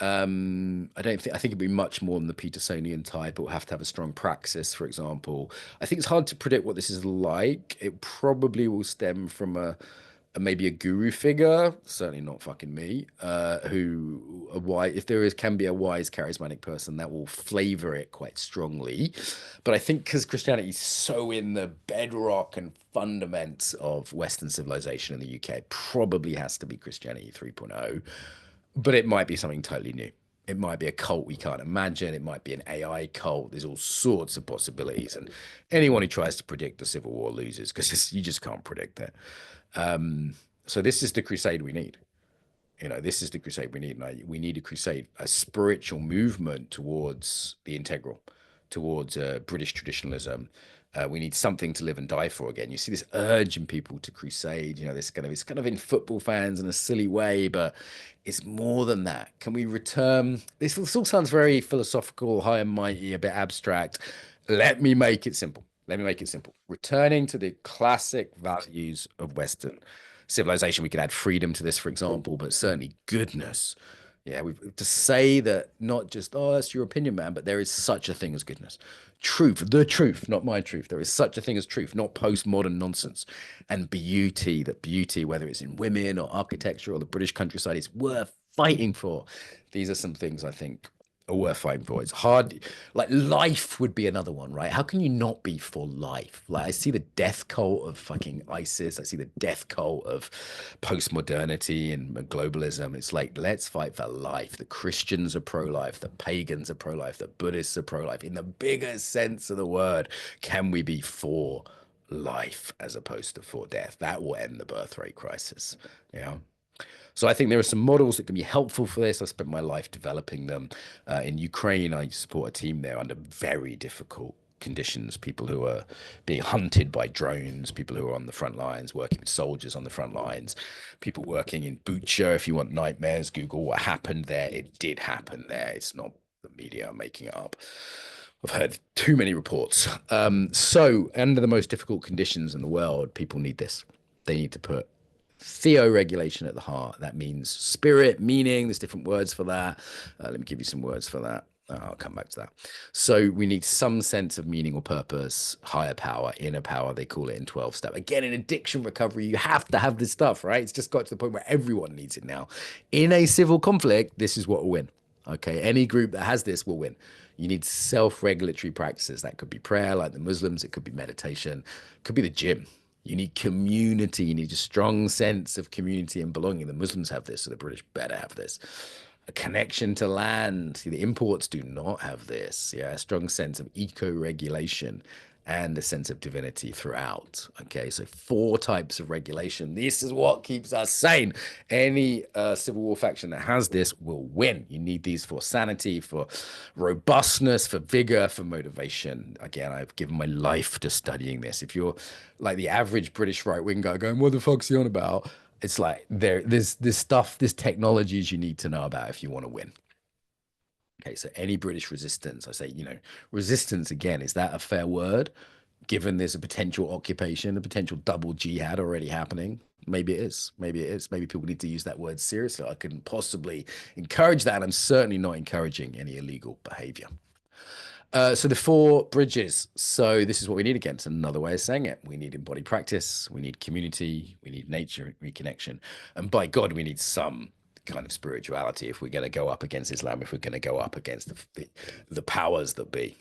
I don't think I think it'd be much more than the Petersonian type. It will have to have a strong praxis, for example. I think it's hard to predict what this is like. It probably will stem from maybe a guru figure, certainly not fucking me, who a wise, if there is can be a wise charismatic person that will flavor it quite strongly. But I think because Christianity is so in the bedrock and fundaments of Western civilization in the UK, it probably has to be Christianity 3.0, but it might be something totally new. It might be a cult we can't imagine. It might be an AI cult. There's all sorts of possibilities. And anyone who tries to predict the Civil War loses because you just can't predict it. So this is the crusade we need. This is the crusade we need. We need a crusade, a spiritual movement towards the integral, towards British traditionalism. We need something to live and die for again. You see this urge in people to crusade. It's kind of in football fans in a silly way, but it's more than that. Can we return? This all sounds very philosophical, high and mighty, a bit abstract. Let me make it simple. Let me make it simple. Returning to the classic values of Western civilization. We could add freedom to this, for example, but certainly goodness. Yeah, to say that not just, oh, that's your opinion, man, but there is such a thing as goodness. Truth, the truth, not my truth. There is such a thing as truth, not postmodern nonsense. And beauty, that beauty, whether it's in women or architecture or the British countryside, is worth fighting for. These are some things I think are worth fighting for. It's hard. Like life would be another one, right? How can you not be for life? Like I see the death cult of fucking ISIS. I see the death cult of post-modernity and globalism. It's like, let's fight for life. The Christians are pro-life. The pagans are pro-life. The Buddhists are pro-life. In the bigger sense of the word, can we be for life as opposed to for death? That will end the birth rate crisis. Yeah. So I think there are some models that can be helpful for this. I spent my life developing them. In Ukraine, I support a team there under very difficult conditions, people who are being hunted by drones, people who are on the front lines, working with soldiers on the front lines, people working in Bucha. If you want nightmares, Google what happened there. It did happen there. It's not the media making it up. I've heard too many reports. So under the most difficult conditions in the world, people need this. They need to put theoregulation at the heart. That means spirit, meaning. There's different words for that. Let me give you some words for that. I'll come back to that. So we need some sense of meaning or purpose, higher power, inner power. They call it in 12 step. Again, in addiction recovery, you have to have this stuff, right? It's just got to the point where everyone needs it now. In a civil conflict, this is what will win. Okay, any group that has this will win. You need self-regulatory practices. That could be prayer, like the Muslims. It could be meditation. It could be the gym. You need community. You need a strong sense of community and belonging. The Muslims have this, so the British better have this. A connection to land. See, the imports do not have this. Yeah, a strong sense of eco-regulation and a sense of divinity throughout. Okay, so 4 types of regulation. This is what keeps us sane. Any civil war faction that has this will win. You need these for sanity, for robustness, for vigor, for motivation. Again, I've given my life to studying this. If you're like the average British right-wing guy going, what the fuck's he on about? It's like there's this stuff, this technologies you need to know about if you want to win. Okay, so any British resistance, I say, resistance again, is that a fair word? Given there's a potential occupation, a potential double jihad already happening. Maybe it is. Maybe it is. Maybe people need to use that word seriously. I couldn't possibly encourage that. And I'm certainly not encouraging any illegal behavior. So the 4 bridges. So this is what we need again. It's another way of saying it. We need embodied practice. We need community. We need nature reconnection. And by God, we need some kind of spirituality if we're going to go up against Islam, if we're going to go up against the powers that be.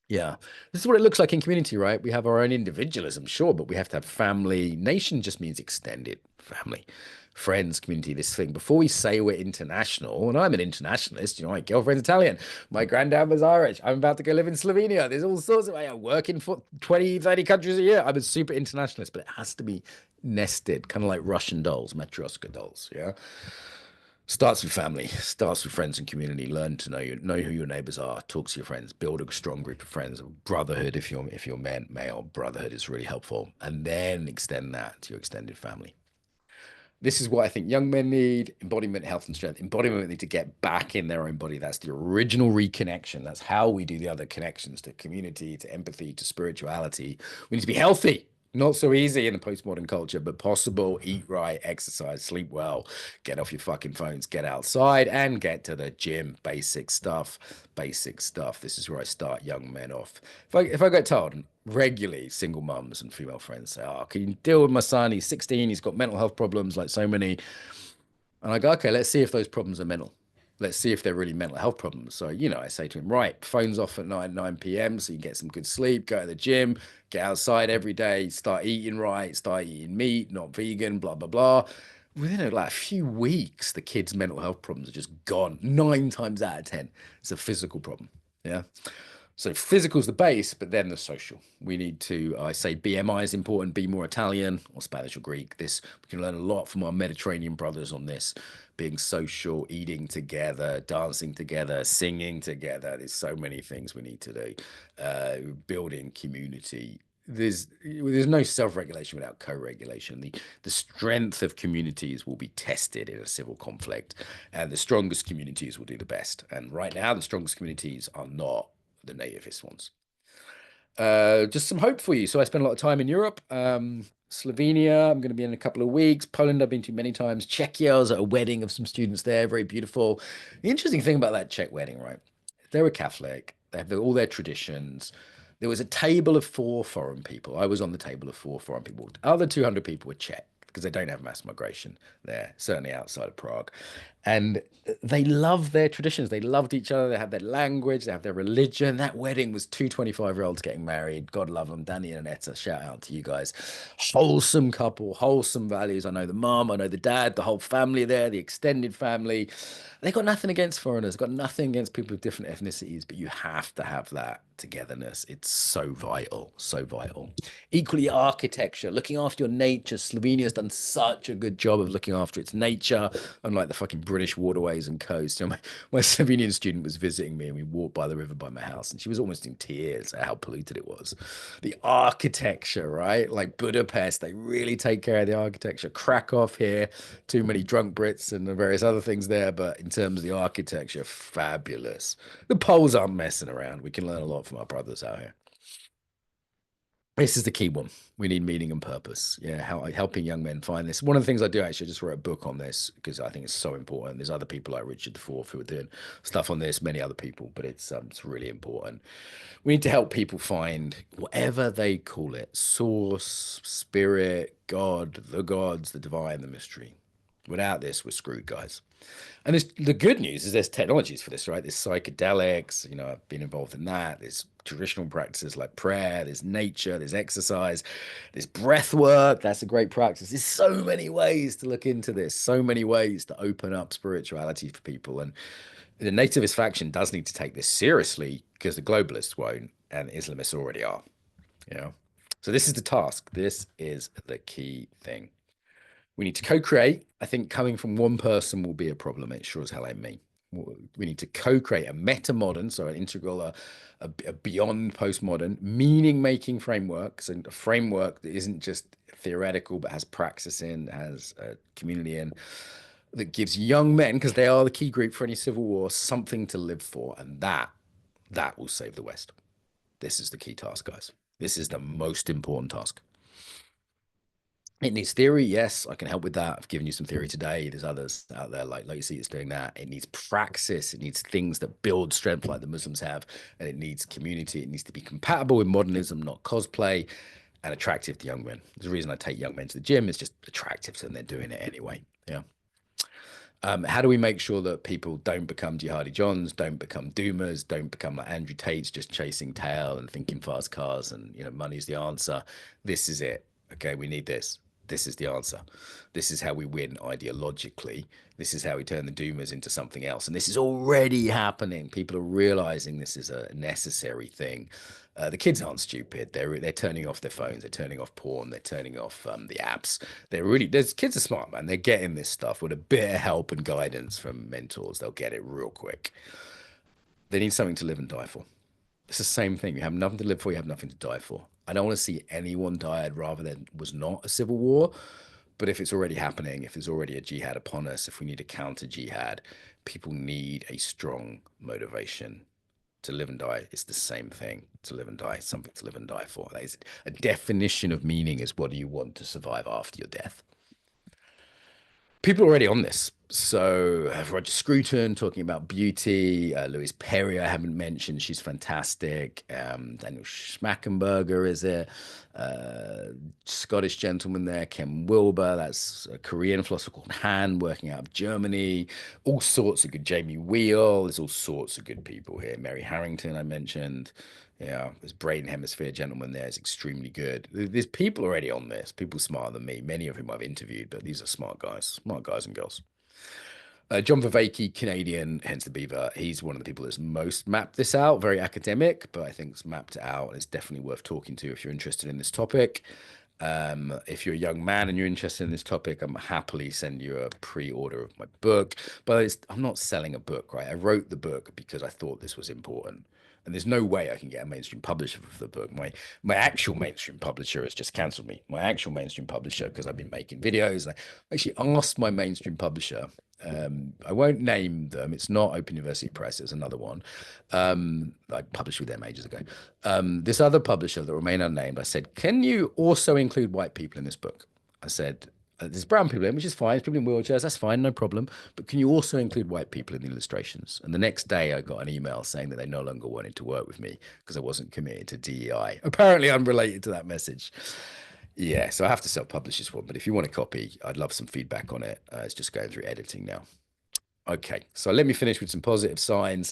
Yeah, this is what it looks like in community, right? We have our own individualism, sure, but we have to have family. Nation just means extended family, friends, community, this thing. Before we say we're international, and I'm an internationalist, my girlfriend's Italian, my granddad was Irish, I'm about to go live in Slovenia. There's all sorts of, I work in 20, 30 countries a year. I'm a super internationalist, but it has to be nested, kind of like Russian dolls, Matryoshka dolls, yeah? Starts with family, starts with friends and community. Learn to know who your neighbors are. Talk to your friends. Build a strong group of friends. Brotherhood, if you're male, brotherhood is really helpful. And then extend that to your extended family. This is what I think young men need: embodiment, health, and strength. Embodiment need to get back in their own body. That's the original reconnection. That's how we do the other connections to community, to empathy, to spirituality. We need to be healthy. Not so easy in the postmodern culture, but possible. Eat right, exercise, sleep well, get off your fucking phones, get outside, and get to the gym. Basic stuff. Basic stuff. This is where I start young men off. If I get told regularly, single mums and female friends say, "Oh, can you deal with my son? He's 16. He's got mental health problems like so many." And I go, "Okay, let's see if those problems are mental. Let's see if they're really mental health problems." So, I say to him, "Right, phones off at 9 p.m. so you get some good sleep, go to the gym, get outside every day, start eating right, start eating meat, not vegan, blah, blah, blah." Within like a few weeks, the kid's mental health problems are just gone. 9 times out of 10, it's a physical problem. Yeah. So physical's the base, but then the social. We need to, I say BMI is important, be more Italian or Spanish or Greek. This, we can learn a lot from our Mediterranean brothers on this, being social, eating together, dancing together, singing together. There's so many things we need to do. Building community. There's no self-regulation without co-regulation. The strength of communities will be tested in a civil conflict, and the strongest communities will do the best. And right now, the strongest communities are not the nativist ones. Just some hope for you. So I spent a lot of time in Europe. Slovenia, I'm going to be in a couple of weeks. Poland, I've been to many times. Czechia, I was at a wedding of some students there, very beautiful. The interesting thing about that Czech wedding, right? They were Catholic. They have all their traditions. There was a table of four foreign people. I was on the table of four foreign people. The other 200 people were Czech because they don't have mass migration there, certainly outside of Prague. And they love their traditions. They loved each other. They have their language. They have their religion. That wedding was two 25-year-olds getting married. God love them. Danny and Etta, shout out to you guys. Wholesome couple, wholesome values. I know the mom, I know the dad, the whole family there, the extended family. They got nothing against foreigners, got nothing against people of different ethnicities, but you have to have that togetherness. It's so vital, so vital. Equally, architecture, looking after your nature. Slovenia's done such a good job of looking after its nature, unlike the fucking British waterways and coast. My Slovenian student was visiting me and we walked by the river by my house and she was almost in tears at how polluted it was. The architecture, right? Like Budapest, they really take care of the architecture. Krakow here, too many drunk Brits and the various other things there, but in terms of the architecture, fabulous. The Poles aren't messing around. We can learn a lot from our brothers out here. This is the key one. We need meaning and purpose. Yeah, helping young men find this. One of the things I do actually, I just wrote a book on this because I think it's so important. There's other people like Richard IV who are doing stuff on this, many other people, but it's really important. We need to help people find whatever they call it: source, spirit, God, the gods, the divine, the mystery. Without this, we're screwed, guys. And the good news is there's technologies for this, right? There's psychedelics, I've been involved in that. There's traditional practices like prayer, there's nature, there's exercise, there's breath work. That's a great practice. There's so many ways to look into this, so many ways to open up spirituality for people. And the nativist faction does need to take this seriously because the globalists won't, and Islamists already are, you know? So this is the task. This is the key thing. We need to co-create. I think coming from one person will be a problem. It sure as hell ain't me. We need to co-create a meta-modern, so an integral, a beyond postmodern, meaning-making framework. So a framework that isn't just theoretical, but has praxis in, has a community in, that gives young men, because they are the key group for any civil war, something to live for. And that will save the West. This is the key task, guys. This is the most important task. It needs theory, yes, I can help with that. I've given you some theory today. There's others out there like Lacey that's doing that. It needs praxis. It needs things that build strength like the Muslims have. And it needs community. It needs to be compatible with modernism, not cosplay, and attractive to young men. There's a reason I take young men to the gym. It's just attractive to them. They're doing it anyway. Yeah. How do we make sure that people don't become jihadi Johns, don't become doomers, don't become like Andrew Tate's just chasing tail and thinking fast cars and money's the answer? This is it. Okay, we need this. This is the answer. This is how we win ideologically. This is how we turn the doomers into something else. And this is already happening. People are realizing this is a necessary thing. The kids aren't stupid. They're turning off their phones. They're turning off porn. They're turning off the apps. There's kids are smart, man. They're getting this stuff with a bit of help and guidance from mentors. They'll get it real quick. They need something to live and die for. It's the same thing. You have nothing to live for. You have nothing to die for. I don't want to see anyone died rather than was not a civil war. But if it's already happening, if there's already a jihad upon us, if we need a counter jihad, people need a strong motivation to live and die. It's the same thing, to live and die, something to live and die for. That is a definition of meaning, is what do you want to survive after your death? People are already on this. So Roger Scruton talking about beauty, Louise Perry I haven't mentioned, she's fantastic. Daniel Schmackenberger is it, Scottish gentleman there, Ken Wilber, that's a Korean philosopher called Han working out of Germany. All sorts of good, Jamie Wheel, there's all sorts of good people here. Mary Harrington I mentioned. Yeah, this Brain Hemisphere gentleman there is extremely good. There's people already on this, people smarter than me, many of whom I've interviewed, but these are smart guys and girls. John Vervaeke, Canadian, hence the beaver. He's one of the people that's most mapped this out. Very academic, but I think it's mapped it out. It's definitely worth talking to if you're interested in this topic. If you're a young man and you're interested in this topic, I'm happily send you a pre-order of my book. But I'm not selling a book, right? I wrote the book because I thought this was important. And there's no way I can get a mainstream publisher for the book. My actual mainstream publisher has just cancelled me. My actual mainstream publisher, because I've been making videos. I actually asked my mainstream publisher. I won't name them. It's not Open University Press. It's another one. I published with them ages ago. This other publisher that remain unnamed, I said, can you also include white people in this book? I said, there's brown people in, which is fine. People in wheelchairs, that's fine, no problem. But can you also include white people in the illustrations? And the next day, I got an email saying that they no longer wanted to work with me because I wasn't committed to DEI. Apparently, unrelated to that message. Yeah, so I have to self-publish this one. But if you want a copy, I'd love some feedback on it. It's just going through editing now. Okay, so let me finish with some positive signs.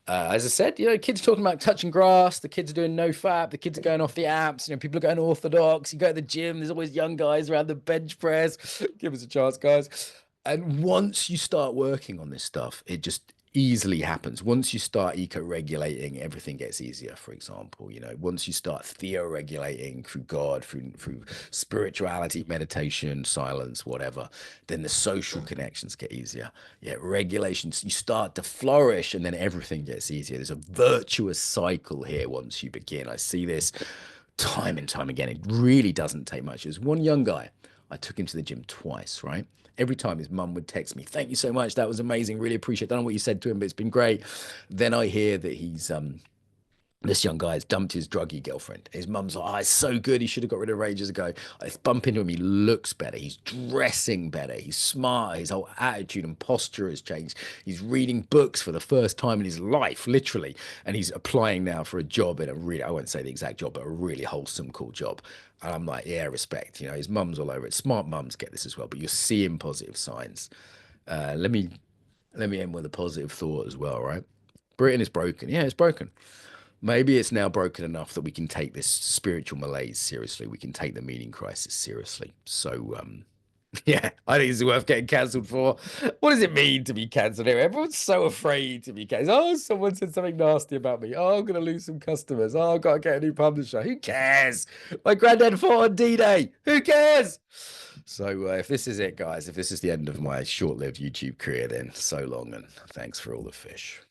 As I said, kids talking about touching grass, the kids are doing no fap, the kids are going off the apps, people are going orthodox, you go to the gym, there's always young guys around the bench press. Give us a chance, guys. And once you start working on this stuff, it just easily happens. Once you start eco-regulating, everything gets easier. For example, once you start theo-regulating through God, through spirituality, meditation, silence, whatever, then the social connections get easier. Yeah, regulations, you start to flourish, and then everything gets easier. There's a virtuous cycle here once you begin. I see this time and time again. It really doesn't take much. There's one young guy, I took him to the gym twice, right? Every time his mum would text me, thank you so much. That was amazing. Really appreciate it. I don't know what you said to him, but it's been great. Then I hear that this young guy has dumped his druggy girlfriend. His mum's like, oh, it's so good. He should have got rid of her ages ago. I bump into him. He looks better. He's dressing better. He's smart. His whole attitude and posture has changed. He's reading books for the first time in his life, literally. And he's applying now for a job in I won't say the exact job, but a really wholesome, cool job. And I'm like, yeah, respect. His mum's all over it. Smart mums get this as well, but you're seeing positive signs. Let me end with a positive thought as well, right? Britain is broken. Yeah, it's broken. Maybe it's now broken enough that we can take this spiritual malaise seriously. We can take the meaning crisis seriously. So, yeah, I think it's worth getting cancelled for. What does it mean to be cancelled here? Everyone's so afraid to be cancelled. Oh, someone said something nasty about me. Oh, I'm going to lose some customers. Oh, I've got to get a new publisher. Who cares? My granddad fought on D-Day. Who cares? So if this is it, guys, if this is the end of my short-lived YouTube career, then so long and thanks for all the fish.